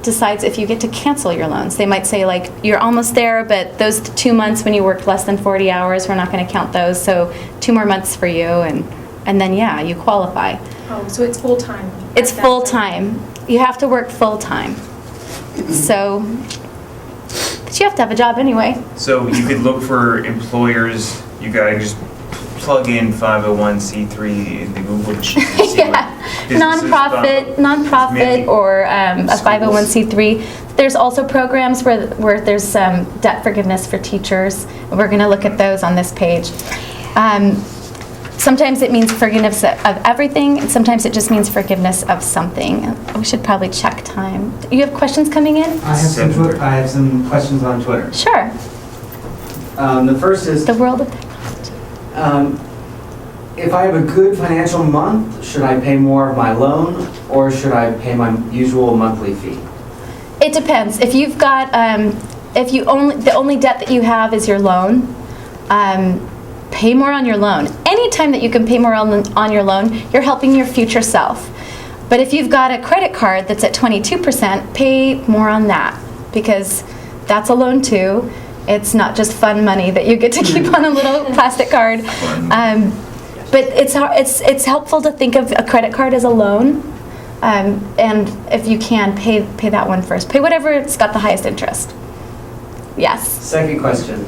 S1: decides if you get to cancel your loans. They might say, like, you're almost there, but those 2 months when you worked less than 40 hours, we're not going to count those, so 2 more months for you, and then, yeah, you qualify.
S6: Oh, so it's full-time?
S1: It's full-time. You have to work full-time. So, but you have to have a job anyway.
S4: So you could look for employers, you gotta just plug in 501c3 in the Google machine and see what businesses
S1: Nonprofit or a
S4: Schools.
S1: 501c3. There's also programs where there's debt forgiveness for teachers. We're going to look at those on this page. Sometimes it means forgiveness of everything, and sometimes it just means forgiveness of something. We should probably check time. You have questions coming in?
S7: I have some questions on Twitter.
S1: Sure.
S7: The first is,
S1: The world of technology.
S7: if I have a good financial month, should I pay more of my loan, or should I pay my usual monthly fee?
S1: It depends. If you've got, the only debt that you have is your loan, pay more on your loan. Anytime that you can pay more on your loan, you're helping your future self. But if you've got a credit card that's at 22%, pay more on that, because that's a loan too. It's not just fun money that you get to keep on a little plastic card. But it's helpful to think of a credit card as a loan, and if you can, pay that one first. Pay whatever it's got the highest interest. Yes.
S7: Second question: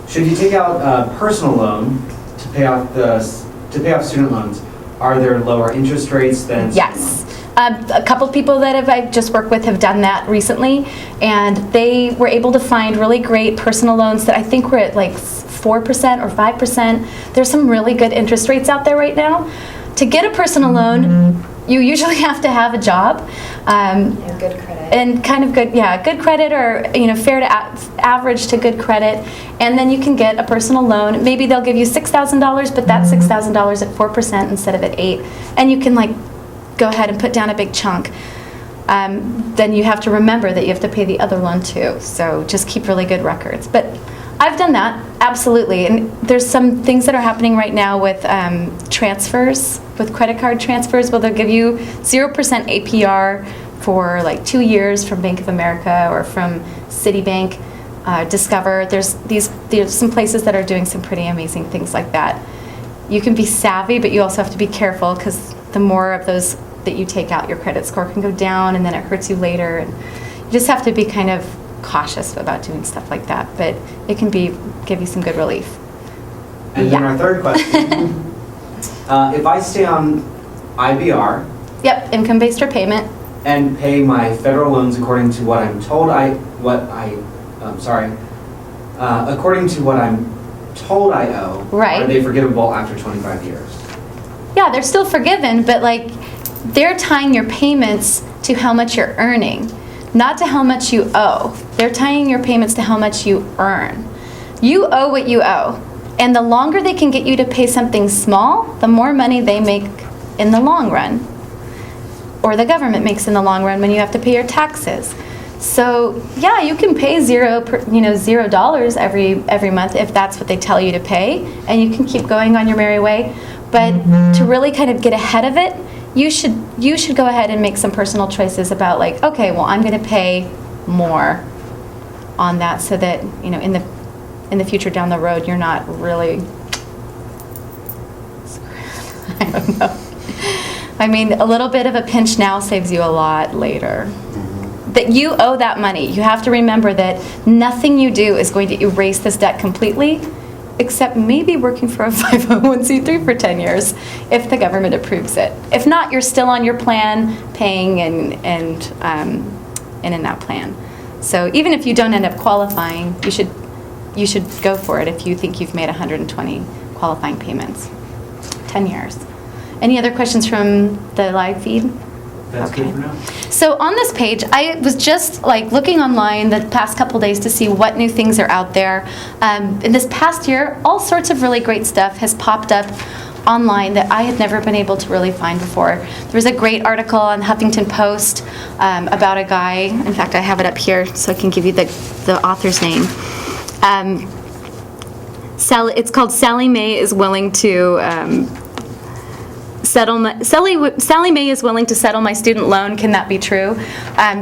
S7: should you take out a personal loan to pay off student loans? Are there lower interest rates than?
S1: Yes. A couple of people that I've just worked with have done that recently, and they were able to find really great personal loans that I think were at like 4% or 5%. There's some really good interest rates out there right now. To get a personal loan, you usually have to have a job.
S3: Good credit.
S1: And kind of good credit, or fair to average to good credit, and then you can get a personal loan. Maybe they'll give you $6,000, but that's $6,000 at 4% instead of at 8%, and you can go ahead and put down a big chunk. Then you have to remember that you have to pay the other loan too. So just keep really good records. But I've done that, absolutely. And there's some things that are happening right now with transfers, with credit card transfers, where they'll give you 0% APR for 2 years from Bank of America or from Citibank, Discover. There's some places that are doing some pretty amazing things like that. You can be savvy, but you also have to be careful, because the more of those that you take out, your credit score can go down, and then it hurts you later. And you just have to be kind of cautious about doing stuff like that, but it can give you some good relief.
S7: And then our third question: if I stay on IBR,
S1: Yep, income-based repayment.
S7: and pay my federal loans according to what I'm told according to what I'm told I owe,
S1: Right.
S7: are they forgivable after 25 years?
S1: Yeah, they're still forgiven, but they're tying your payments to how much you're earning, not to how much you owe. They're tying your payments to how much you earn. You owe what you owe, and the longer they can get you to pay something small, the more money they make in the long run, or the government makes in the long run when you have to pay your taxes. So yeah, you can pay $0 every month if that's what they tell you to pay, and you can keep going on your merry way. But to really kind of get ahead of it, you should go ahead and make some personal choices about okay, well, I'm going to pay more on that, so that in the future down the road you're not really I don't know. I mean, a little bit of a pinch now saves you a lot later. That you owe that money. You have to remember that nothing you do is going to erase this debt completely, except maybe working for a 501c3 for 10 years if the government approves it. If not, you're still on your plan, paying and in that plan. So even if you don't end up qualifying, you should go for it if you think you've made 120 qualifying payments. 10 years. Any other questions from the live feed?
S7: That's good for now.
S1: So on this page, I was just looking online the past couple days to see what new things are out there. In this past year, all sorts of really great stuff has popped up online that I had never been able to really find before. There was a great article on Huffington Post about a guy. In fact, I have it up here so I can give you the author's name. It's called Sally Mae is willing to Sally Mae is willing to settle my student loan. Can that be true?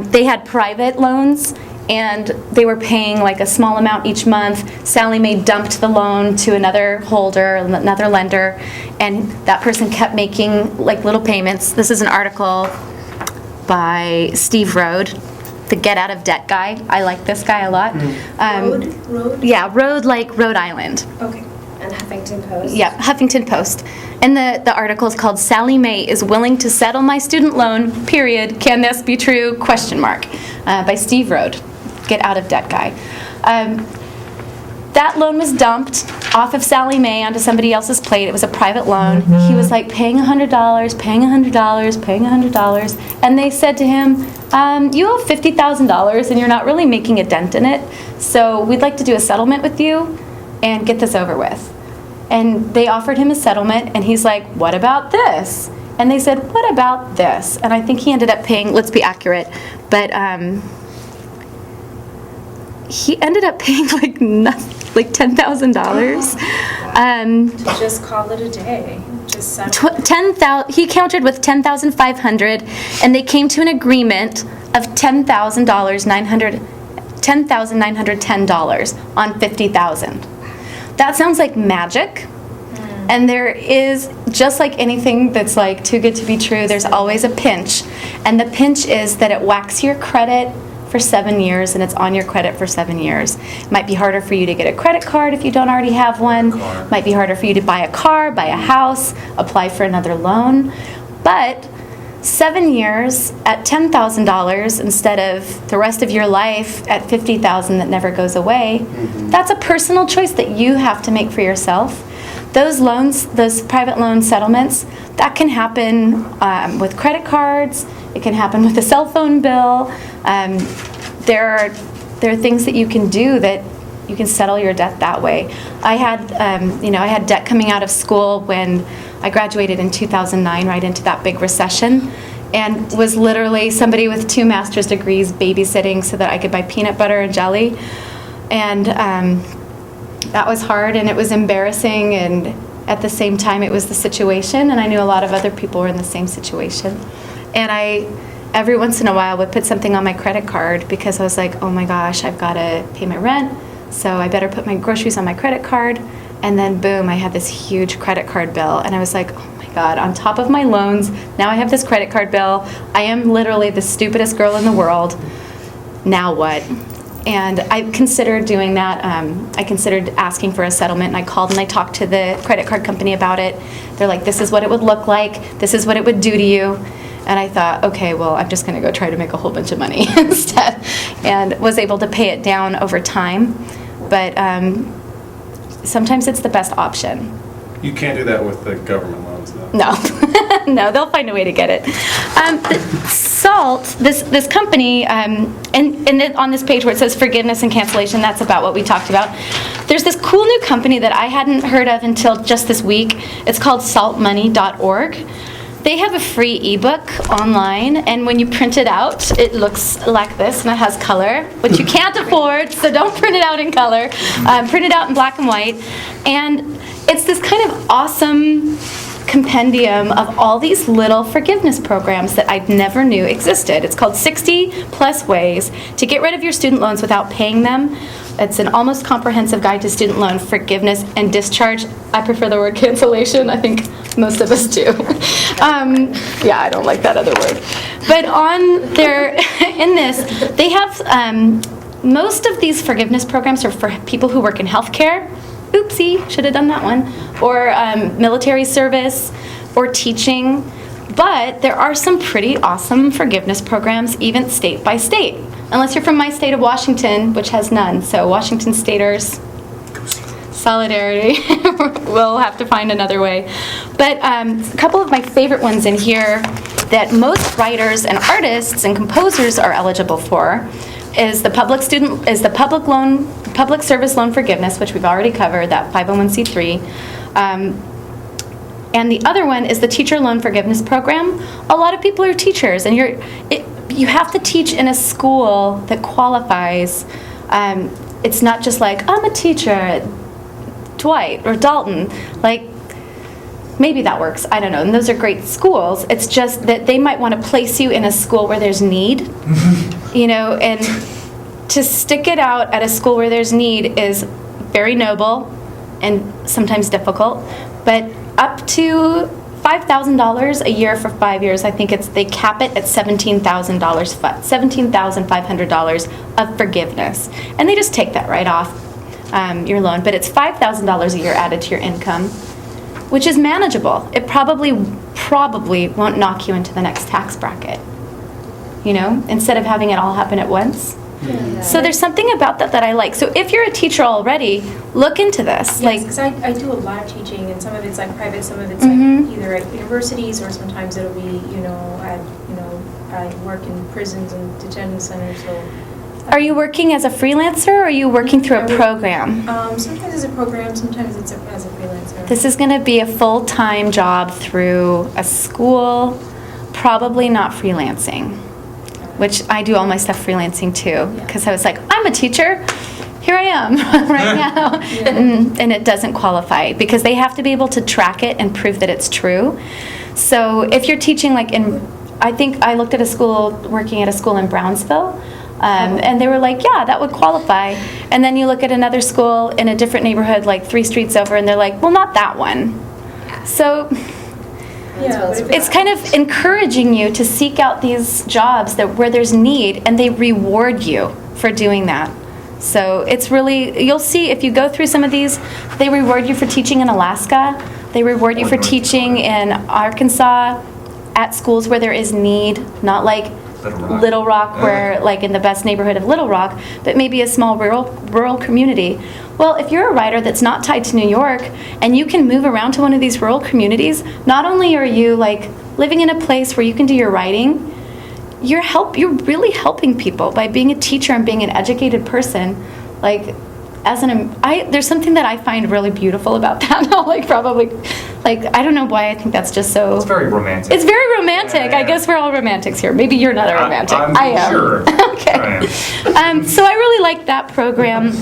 S1: They had private loans, and they were paying a small amount each month. Sally Mae dumped the loan to another holder, another lender, and that person kept making little payments. This is an article by Steve Rode, the Get Out of Debt guy. I like this guy a lot.
S6: Road?
S1: Yeah, Rode like Rhode Island.
S6: Okay.
S3: And Huffington Post.
S1: Yeah, Huffington Post. And the article is called Sally Mae is willing to settle my student loan, period. Can this be true? ? By Steve Rode, Get Out of Debt guy. That loan was dumped off of Sally Mae onto somebody else's plate. It was a private loan. He was paying $100, paying $100, paying $100. And they said to him, you owe $50,000 and you're not really making a dent in it. So we'd like to do a settlement with you and get this over with. And they offered him a settlement, and he's like, what about this? And they said, what about this? And I think he ended up paying, let's be accurate, but he ended up paying nothing. like $10,000.
S6: Just call it a day. Just settle.
S1: 10,000. He countered with 10,500, and they came to an agreement of $10,910 on 50,000. That sounds like magic. And there is, just like anything that's like too good to be true, there's always a pinch. And the pinch is that it whacks your credit for 7 years, and it's on your credit for 7 years. It might be harder for you to get a credit card if you don't already have one. It might be harder for you to buy a car, buy a house, apply for another loan. But 7 years at $10,000 instead of the rest of your life at $50,000 that never goes away, that's a personal choice that you have to make for yourself. Those loans, those private loan settlements, that can happen with credit cards. It can happen with a cell phone bill. There are things that you can do that you can settle your debt that way. I had debt coming out of school when I graduated in 2009, right into that big recession, and was literally somebody with 2 master's degrees babysitting so that I could buy peanut butter and jelly. And that was hard, and it was embarrassing, and at the same time it was the situation, and I knew a lot of other people were in the same situation. And I, every once in a while, would put something on my credit card because I was like, oh my gosh, I've got to pay my rent, so I better put my groceries on my credit card. And then boom, I had this huge credit card bill, and I was like, oh my God, on top of my loans, now I have this credit card bill. I am literally the stupidest girl in the world. Now what? And I considered doing that. I considered asking for a settlement, and I called and I talked to the credit card company about it. They're like, this is what it would look like. This is what it would do to you. And I thought, okay, well, I'm just going to go try to make a whole bunch of money instead, and was able to pay it down over time. But sometimes it's the best option.
S5: You can't do that with the government loans, though.
S1: No, no, they'll find a way to get it. SALT, this company, and then on this page where it says forgiveness and cancellation, that's about what we talked about. There's this cool new company that I hadn't heard of until just this week. It's called saltmoney.org. They have a free ebook online, and when you print it out, it looks like this, and it has color, which you can't afford, so don't print it out in color. Print it out in black and white. And it's this kind of awesome compendium of all these little forgiveness programs that I never knew existed. It's called 60 Plus Ways to Get Rid of Your Student Loans Without Paying Them. It's an almost comprehensive guide to student loan forgiveness and discharge. I prefer the word cancellation. I think most of us do. Yeah, I don't like that other word. But on their, in this, they have, most of these forgiveness programs are for people who work in healthcare. Oopsie, should have done that one. Or military service, or teaching. But there are some pretty awesome forgiveness programs, even state by state. Unless you're from my state of Washington, which has none. So Washington Staters, solidarity. We'll have to find another way. But a couple of my favorite ones in here that most writers and artists and composers are eligible for is the public service loan forgiveness, which we've already covered, that 501c3. And the other one is the teacher loan forgiveness program. A lot of people are teachers, and you have to teach in a school that qualifies. It's not just like, I'm a teacher at Dwight or Dalton. Like, maybe that works, I don't know. And those are great schools. It's just that they might want to place you in a school where there's need, and to stick it out at a school where there's need is very noble and sometimes difficult. But up to $5,000 a year for 5 years, I think they cap it at $17,500 of forgiveness. And they just take that right off your loan. But it's $5,000 a year added to your income, which is manageable. It probably won't knock you into the next tax bracket, instead of having it all happen at once. Yeah. So there's something about that I like. So if you're a teacher already, look into this.
S6: Yes, because I do a lot of teaching, and some of it's like private, some of it's like either at universities, or sometimes it'll be, I work in prisons and detention centers. So.
S1: Are you working as a freelancer, or are you working through a program?
S6: Sometimes it's a program, sometimes it's as a freelancer.
S1: This is going to be a full-time job through a school, probably not freelancing, which I do all my stuff freelancing too, because I was like, I'm a teacher. here I am right now. And it doesn't qualify because they have to be able to track it and prove that it's true. So if you're teaching like I think I looked at working at a school in Brownsville, and they were like, yeah, that would qualify. And then you look at another school in a different neighborhood, like 3 streets over, and they're like, well, not that one. So it's kind of encouraging you to seek out these jobs where there's need, and they reward you for doing that. So it's really, you'll see if you go through some of these, they reward you for teaching in Alaska, they reward you for teaching in Arkansas at schools where there is need, not like Little Rock, where like in the best neighborhood of Little Rock, but maybe a small rural community. Well, if you're a writer that's not tied to New York and you can move around to one of these rural communities, not only are you like living in a place where you can do your writing, you're really helping people by being a teacher and being an educated person. Like there's something that I find really beautiful about that. I don't know why I think that's just so.
S4: It's very romantic.
S1: It's very romantic.
S4: Yeah.
S1: I guess we're all romantics here. Maybe you're not a romantic. I am.
S4: Sure.
S1: Okay. So I really like that program.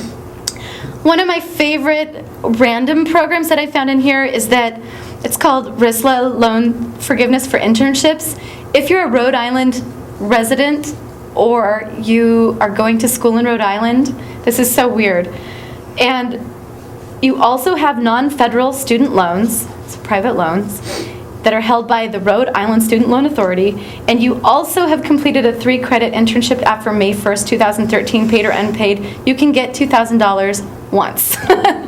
S1: One of my favorite random programs that I found in here is that it's called RISLA Loan Forgiveness for Internships. If you're a Rhode Island resident or you are going to school in Rhode Island, this is so weird. And you also have non-federal student loans, so private loans, that are held by the Rhode Island Student Loan Authority, and you also have completed a 3-credit internship after May 1st, 2013, paid or unpaid, you can get $2,000 once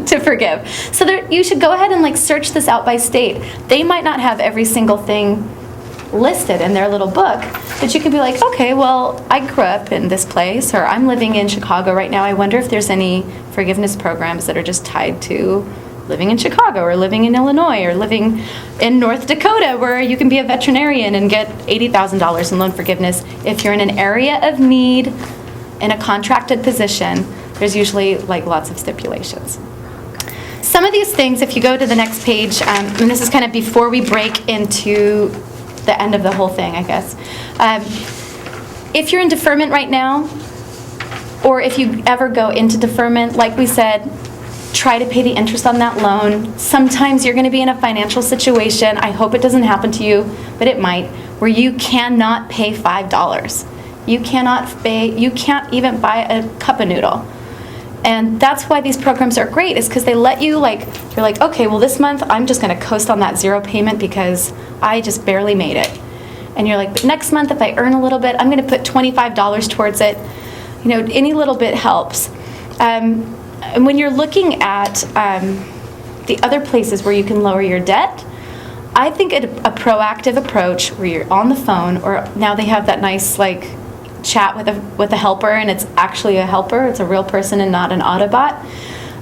S1: to forgive. So you should go ahead and like search this out by state. They might not have every single thing listed in their little book, but you could be like, okay, well, I grew up in this place, or I'm living in Chicago right now. I wonder if there's any forgiveness programs that are just tied to living in Chicago or living in Illinois or living in North Dakota, where you can be a veterinarian and get $80,000 in loan forgiveness. If you're in an area of need in a contracted position, there's usually like lots of stipulations. Some of these things, if you go to the next page, and this is kind of before we break into the end of the whole thing, I guess. If you're in deferment right now, or if you ever go into deferment, like we said, try to pay the interest on that loan. Sometimes you're going to be in a financial situation, I hope it doesn't happen to you, but it might, where you cannot pay $5. You can't even buy a cup of noodle. And that's why these programs are great, is because they let you, you're like, okay, well, this month I'm just going to coast on that zero payment because I just barely made it. And you're like, but next month if I earn a little bit, I'm going to put $25 towards it. Any little bit helps. And when you're looking at the other places where you can lower your debt, I think a proactive approach where you're on the phone, or now they have that nice chat with a helper, and it's actually a helper, it's a real person and not an Autobot.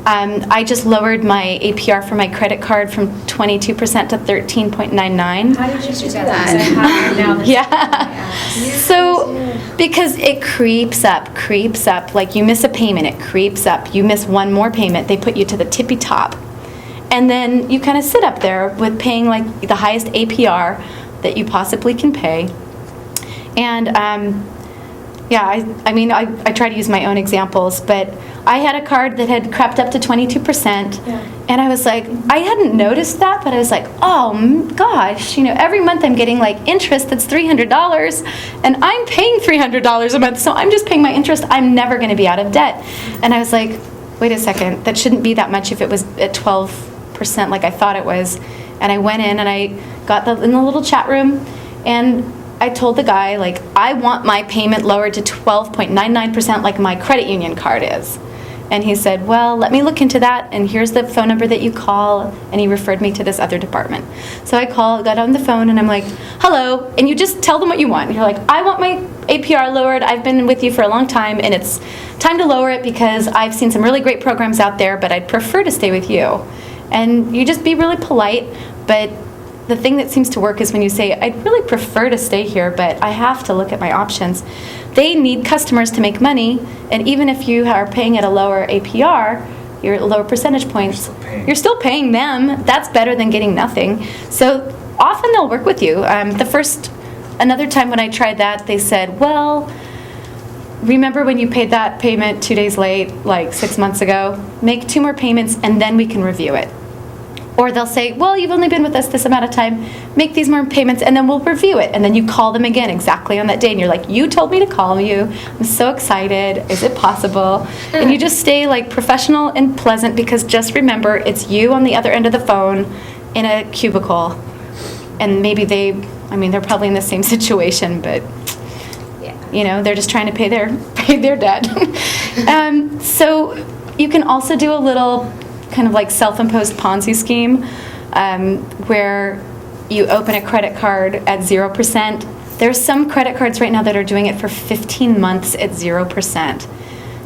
S1: I just lowered my APR for my credit card from 22% to 13.99.
S6: How did you do that?
S1: Yeah. So, because it creeps up. Like you miss a payment, it creeps up. You miss one more payment, they put you to the tippy top. And then you kind of sit up there with paying like the highest APR that you possibly can pay. And I try to use my own examples, but I had a card that had crept up to 22%, and I was like, I hadn't noticed that, but I was like, oh gosh, every month I'm getting interest that's $300, and I'm paying $300 a month, so I'm just paying my interest. I'm never going to be out of debt. And I was like, wait a second, that shouldn't be that much if it was at 12% like I thought it was. And I went in and I got in the little chat room, and I told the guy, I want my payment lowered to 12.99% like my credit union card is. And he said, well, let me look into that, and here's the phone number that you call, and he referred me to this other department. So I got on the phone, and I'm like, hello, and you just tell them what you want. You're like, I want my APR lowered. I've been with you for a long time, and it's time to lower it because I've seen some really great programs out there, but I'd prefer to stay with you. And you just be really polite, but the thing that seems to work is when you say, I'd really prefer to stay here, but I have to look at my options. They need customers to make money, and even if you are paying at a lower APR, your lower percentage points, you're still paying them. That's better than getting nothing. So often they'll work with you. Another time when I tried that, they said, well, remember when you paid that payment 2 days late, like 6 months ago? Make 2 more payments and then we can review it. Or they'll say, well, you've only been with us this amount of time, make these more payments and then we'll review it. And then you call them again exactly on that day and you're like, you told me to call you, I'm so excited, is it possible? And you just stay like professional and pleasant, because just remember, it's you on the other end of the phone in a cubicle. And maybe they're probably in the same situation, but they're just trying to pay their debt. So you can also do a little kind of like self-imposed Ponzi scheme, where you open a credit card at 0%. There's some credit cards right now that are doing it for 15 months at 0%.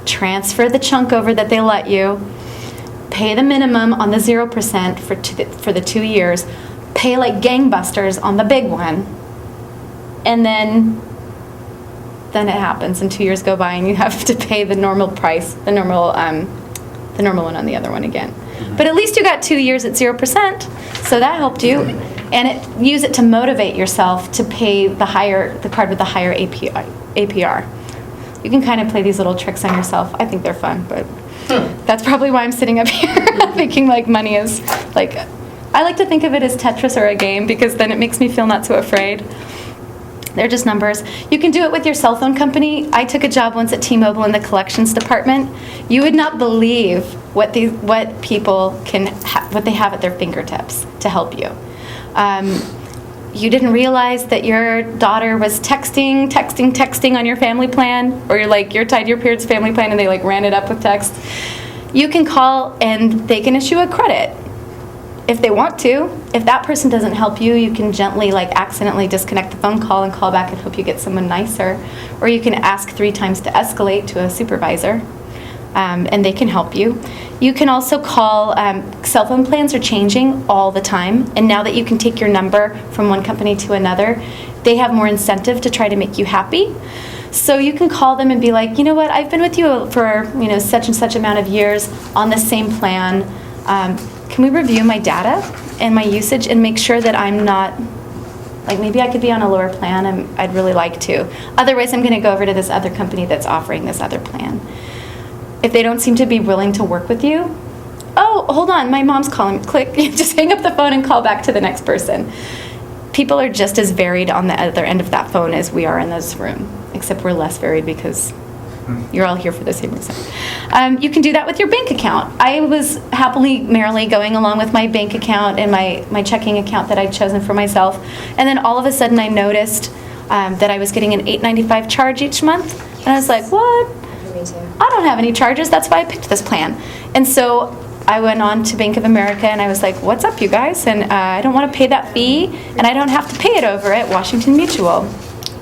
S1: Transfer the chunk over that they let you, pay the minimum on the 0% for the 2 years, pay like gangbusters on the big one, and then it happens and 2 years go by and you have to pay the normal price, the normal one on the other one again. But at least you got 2 years at 0%, so that helped you. And use it to motivate yourself to pay the card with the higher APR. You can kind of play these little tricks on yourself. I think they're fun, but that's probably why I'm sitting up here thinking like money is like, I like to think of it as Tetris or a game, because then it makes me feel not so afraid. They're just numbers. You can do it with your cell phone company. I took a job once at T-Mobile in the collections department. You would not believe what people what they have at their fingertips to help you. You didn't realize that your daughter was texting on your family plan, or you're tied to your parents' family plan and they ran it up with text. You can call and they can issue a credit if they want to. If that person doesn't help you, you can gently accidentally disconnect the phone call and call back and hope you get someone nicer. Or you can ask 3 times to escalate to a supervisor, and they can help you. You can also call, cell phone plans are changing all the time, and now that you can take your number from one company to another, they have more incentive to try to make you happy. So you can call them and be like, you know what, I've been with you for such and such amount of years on the same plan. Can we review my data and my usage and make sure that I'm not, maybe I could be on a lower plan, I'd really like to. Otherwise, I'm going to go over to this other company that's offering this other plan. If they don't seem to be willing to work with you, oh, hold on, my mom's calling. Click, just hang up the phone and call back to the next person. People are just as varied on the other end of that phone as we are in this room, except we're less varied because you're all here for the same reason. You can do that with your bank account. I was merrily going along with my bank account and my checking account that I'd chosen for myself. And then all of a sudden I noticed that I was getting an $8.95 charge each month. And I was like, what?
S3: Me too.
S1: I don't have any charges. That's why I picked this plan. And so I went on to Bank of America and I was like, what's up, you guys? And I don't want to pay that fee, and I don't have to pay it over at Washington Mutual,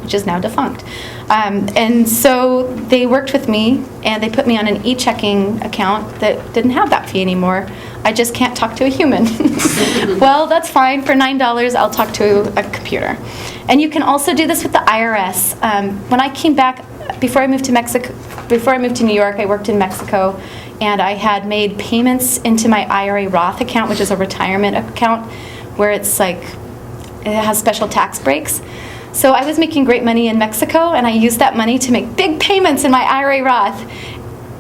S1: which is now defunct. And so they worked with me and they put me on an e-checking account that didn't have that fee anymore. I just can't talk to a human. Well, that's fine. For $9, I'll talk to a computer. And you can also do this with the IRS. When I came back, before I moved to New York, I worked in Mexico, and I had made payments into my IRA Roth account, which is a retirement account where it has special tax breaks. So I was making great money in Mexico, and I used that money to make big payments in my IRA Roth.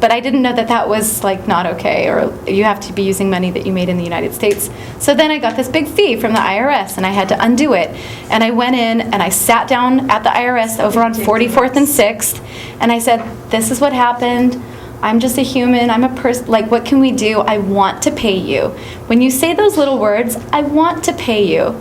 S1: But I didn't know that was not okay, or you have to be using money that you made in the United States. So then I got this big fee from the IRS, and I had to undo it. And I went in and I sat down at the IRS over on 44th and 6th, and I said, this is what happened. I'm just a human. I'm a person. What can we do? I want to pay you. When you say those little words, I want to pay you,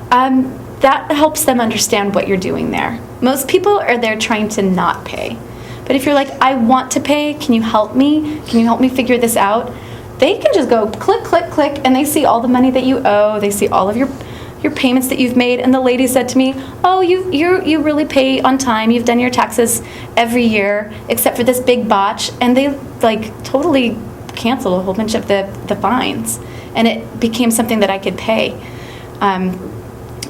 S1: that helps them understand what you're doing there. Most people are there trying to not pay. But if you're like, I want to pay, can you help me? Can you help me figure this out? They can just go click, click, click, and they see all the money that you owe. They see all of your payments that you've made. And the lady said to me, oh, you really pay on time. You've done your taxes every year, except for this big botch. And they totally cancel a whole bunch of the fines. And it became something that I could pay.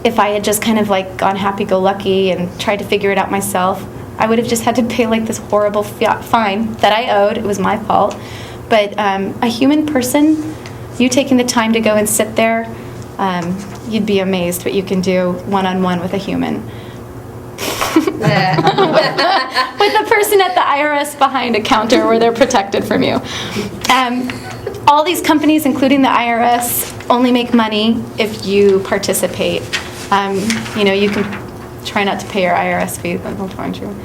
S1: If I had just kind of gone happy-go-lucky and tried to figure it out myself, I would have just had to pay this horrible fine that I owed. It was my fault. But a human person, you taking the time to go and sit there, you'd be amazed what you can do one-on-one with a human. with the person at the IRS behind a counter where they're protected from you. All these companies, including the IRS, only make money if you participate. You can try not to pay your IRS fee, but they'll find you.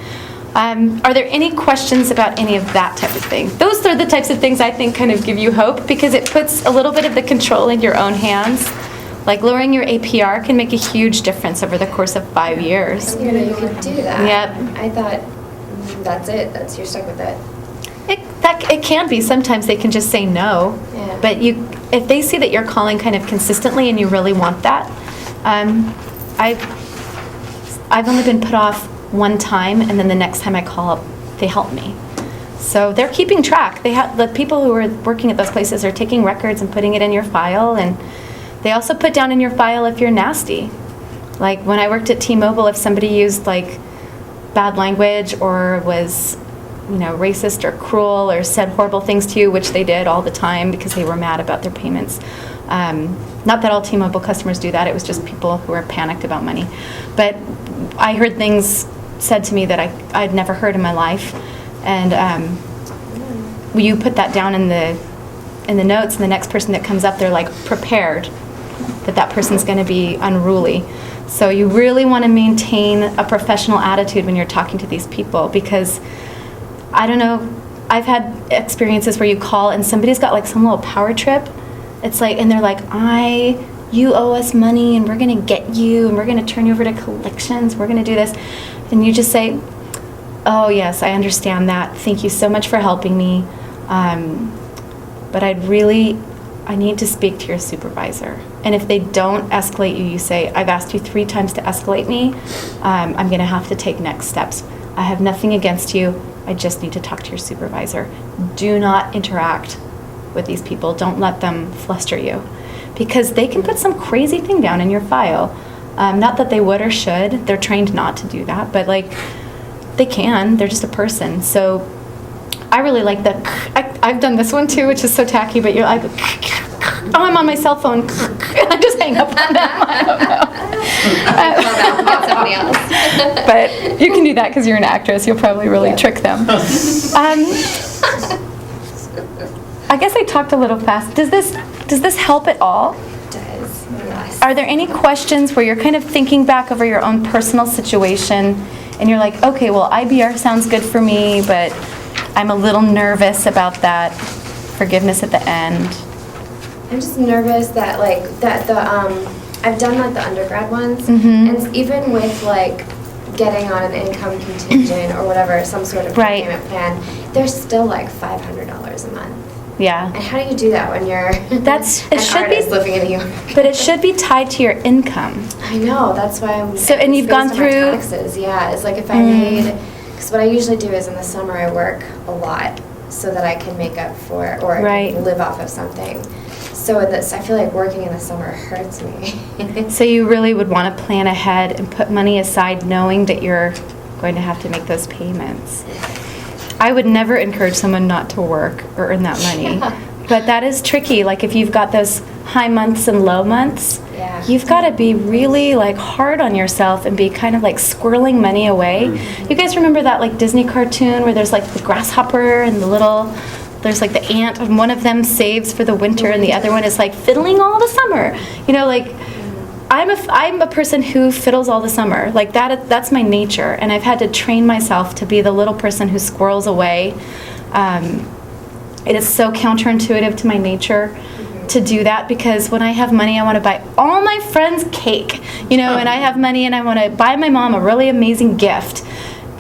S1: Are there any questions about any of that type of thing? Those are the types of things I think kind of give you hope, because it puts a little bit of the control in your own hands. Like lowering your APR can make a huge difference over the course of 5 years.
S3: You could do that.
S1: Yep.
S3: I thought, that's it, you're stuck with it.
S1: It can be. Sometimes they can just say no.
S3: Yeah.
S1: But if they see that you're calling kind of consistently and you really want that, I've only been put off one time, and then the next time I call up, they help me. So they're keeping track. The people who are working at those places are taking records and putting it in your file, and they also put down in your file if you're nasty. Like when I worked at T-Mobile, if somebody used like bad language or was racist or cruel or said horrible things to you, which they did all the time because they were mad about their payments. Not that all T-Mobile customers do that, it was just people who were panicked about money. But I heard things said to me that I'd never heard in my life. And you put that down in the notes, and the next person that comes up, they're like prepared that person's going to be unruly. So you really want to maintain a professional attitude when you're talking to these people, because I don't know, I've had experiences where you call and somebody's got like some little power trip. It's like, and they're like, you owe us money and we're going to get you and we're going to turn you over to collections. We're going to do this. And you just say, oh yes, I understand that. Thank you so much for helping me. But I need to speak to your supervisor. And if they don't escalate you, you say, I've asked you 3 times to escalate me. I'm going to have to take next steps. I have nothing against you. I just need to talk to your supervisor. Do not interact with these people. Don't let them fluster you, because they can put some crazy thing down in your file. Not that they would or should. They're trained not to do that, but like they can. They're just a person. So I really like that. I've done this one too, which is so tacky, but you're like, oh, I'm on my cell phone. I just hang up on them. I don't know.
S3: Get somebody else.
S1: But you can do that because you're an actress. You'll probably really trick them. I guess I talked a little fast. Does this help at all?
S3: It does, yes.
S1: Are there any questions where you're kind of thinking back over your own personal situation and you're like, okay, well, IBR sounds good for me, but I'm a little nervous about that forgiveness at the end?
S3: I'm just nervous that I've done like the undergrad ones,
S1: Mm-hmm.
S3: and even with like getting on an income contingent or whatever, some sort of
S1: Right.
S3: payment plan, there's still like $500 a month.
S1: Yeah.
S3: And how do you do that when you're an artist living in New York?
S1: But it should be tied to your income.
S3: I know, that's why I'm.
S1: So, and you've
S3: based
S1: gone
S3: on my
S1: through-
S3: taxes, yeah. It's like if I made, because what I usually do is in the summer I work a lot so that I can make up for, or I
S1: Right.
S3: can live off of something. So I feel like working in the summer hurts me.
S1: So you really would want to plan ahead and put money aside knowing that you're going to have to make those payments. I would never encourage someone not to work or earn that money.
S3: Yeah.
S1: But that is tricky. Like if you've got those high months and low months,
S3: Yeah.
S1: you've got to be really like hard on yourself and be kind of like squirreling money away. You guys remember that like Disney cartoon where there's like the grasshopper and there's like the ant, and one of them saves for the winter and the other one is like fiddling all the summer. I'm a person who fiddles all the summer. Like that's my nature, and I've had to train myself to be the little person who squirrels away. It is so counterintuitive to my nature to do that, because when I have money, I want to buy all my friends cake, and I have money and I want to buy my mom a really amazing gift,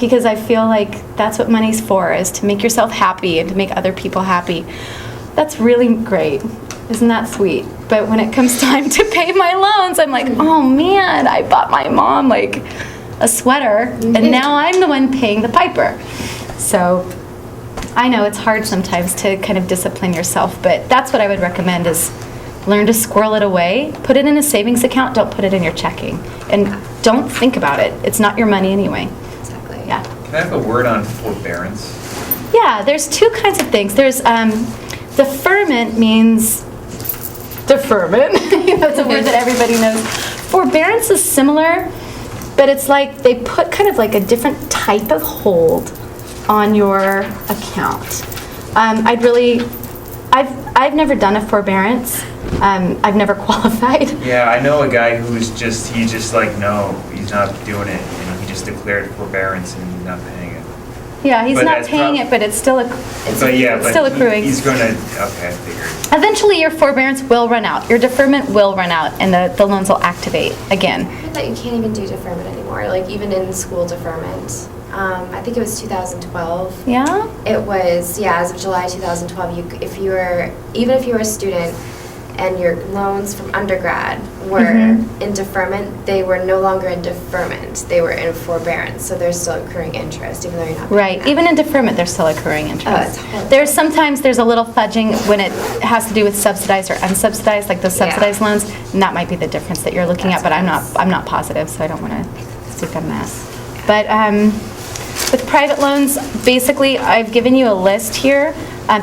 S1: because I feel like that's what money's for, is to make yourself happy and to make other people happy. That's really great. Isn't that sweet? But when it comes time to pay my loans, I'm like, oh man, I bought my mom like a sweater, and now I'm the one paying the piper. So I know it's hard sometimes to kind of discipline yourself, but that's what I would recommend, is learn to squirrel it away. Put it in a savings account, don't put it in your checking. And don't think about it. It's not your money anyway.
S3: Exactly.
S1: Yeah.
S4: Can I have a word on forbearance?
S1: Yeah, there's 2 kinds of things. There's deferment means deferment. That's a word that everybody knows. Forbearance is similar. but it's like they put kind of like a different type of hold on your account. I've never done a forbearance. I've never qualified.
S4: Yeah, I know a guy he just like, no, he's not doing it. You know, he just declared forbearance and he's not paying it.
S1: Yeah, he's
S4: But
S1: not
S4: that's
S1: paying it, but it's still still accruing.
S4: He's gonna, okay, I figured.
S1: Eventually, your forbearance will run out. Your deferment will run out, and the loans will activate again.
S3: I thought you can't even do deferment anymore, like even in school deferment. I think it was 2012.
S1: Yeah?
S3: It was, yeah, as of July 2012, even if you were a student and your loans from undergrad were in deferment, they were no longer in deferment. They were in forbearance, so they're still accruing interest, even though you're not paying
S1: Right.
S3: that.
S1: Even in deferment, they're still accruing interest.
S3: Oh, it's horrible.
S1: There's a little fudging when it has to do with subsidized or unsubsidized, like those subsidized loans, and that might be the difference that you're looking at, but I'm not positive, so I don't want to speak on that. But with private loans, basically, I've given you a list here.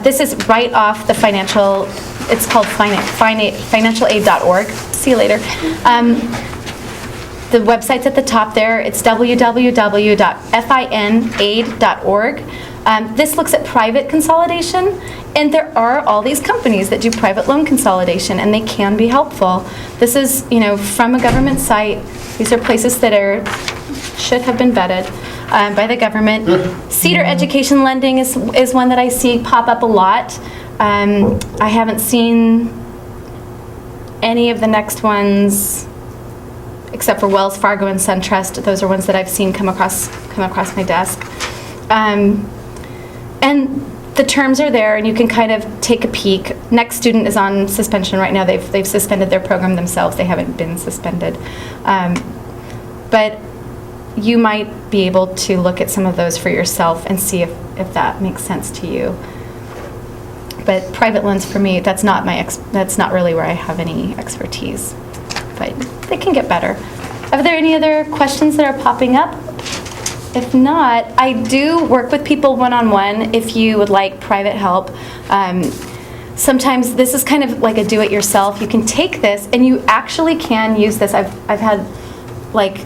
S1: This is right off the financial, it's called financialaid.org. See you later. The website's at the top there. It's www.finaid.org. This looks at private consolidation, and there are all these companies that do private loan consolidation, and they can be helpful. This is, from a government site. These are places that should have been vetted by the government. Cedar Education Lending is one that I see pop up a lot. I haven't seen any of the next ones except for Wells Fargo and SunTrust. Those are ones that I've seen come across my desk. And the terms are there, and you can kind of take a peek. Next Student is on suspension right now. They've suspended their program themselves. They haven't been suspended. But you might be able to look at some of those for yourself and see if that makes sense to you. But private loans for me, that's not really where I have any expertise. But they can get better. Are there any other questions that are popping up? If not, I do work with people one-on-one if you would like private help. Sometimes this is kind of like a do-it-yourself. You can take this and you actually can use this. I've had like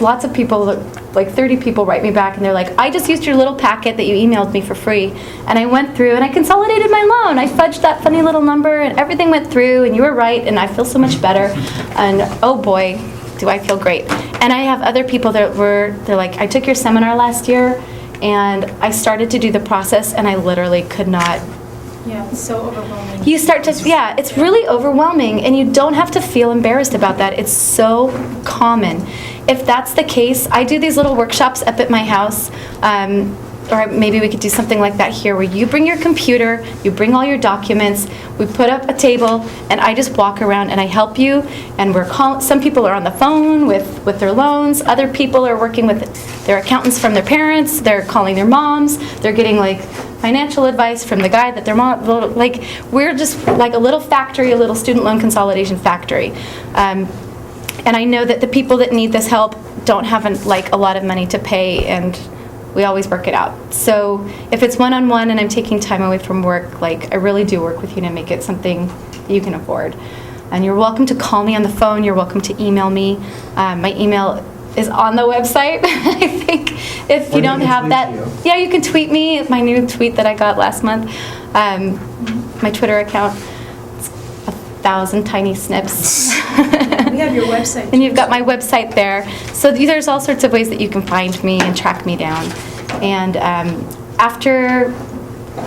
S1: lots of people, like 30 people write me back and they're like, I just used your little packet that you emailed me for free, and I went through and I consolidated my loan. I fudged that funny little number and everything went through and you were right and I feel so much better, and oh boy, do I feel great. And I have other people they're like, I took your seminar last year and I started to do the process and I literally could not.
S6: Yeah, it's so overwhelming.
S1: You start to, it's really overwhelming, and you don't have to feel embarrassed about that. It's so common. If that's the case, I do these little workshops up at my house, or maybe we could do something like that here, where you bring your computer, you bring all your documents, we put up a table, and I just walk around and I help you, and some people are on the phone with their loans, other people are working with their accountants from their parents, they're calling their moms, they're getting like financial advice from the guy that their mom, like, we're just like a little factory, a little student loan consolidation factory. And I know that the people that need this help don't have a lot of money to pay, and we always work it out. So if it's one-on-one and I'm taking time away from work, I really do work with you to make it something that you can afford. And you're welcome to call me on the phone. You're welcome to email me. My email is on the website. I think if you don't have that, yeah, you can tweet me. My new tweet that I got last month. My Twitter account. It's 1,000 tiny snips.
S6: We have your website.
S1: And you've got my website there. So there's all sorts of ways that you can find me and track me down. And after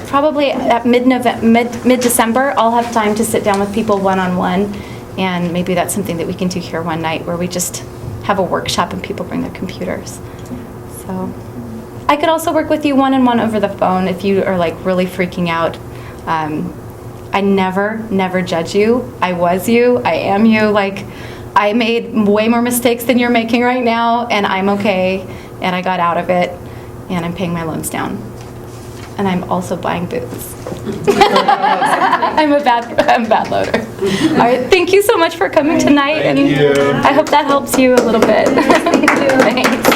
S1: probably at mid-December, I'll have time to sit down with people one-on-one, and maybe that's something that we can do here one night where we just have a workshop and people bring their computers. So I could also work with you one-on-one over the phone if you are really freaking out. I never judge you. I was you. I am you. I made way more mistakes than you're making right now, and I'm okay, and I got out of it, and I'm paying my loans down. And I'm also buying booze. I'm a bad loader. All right, thank you so much for coming tonight, and I hope that helps you a little bit. Thanks.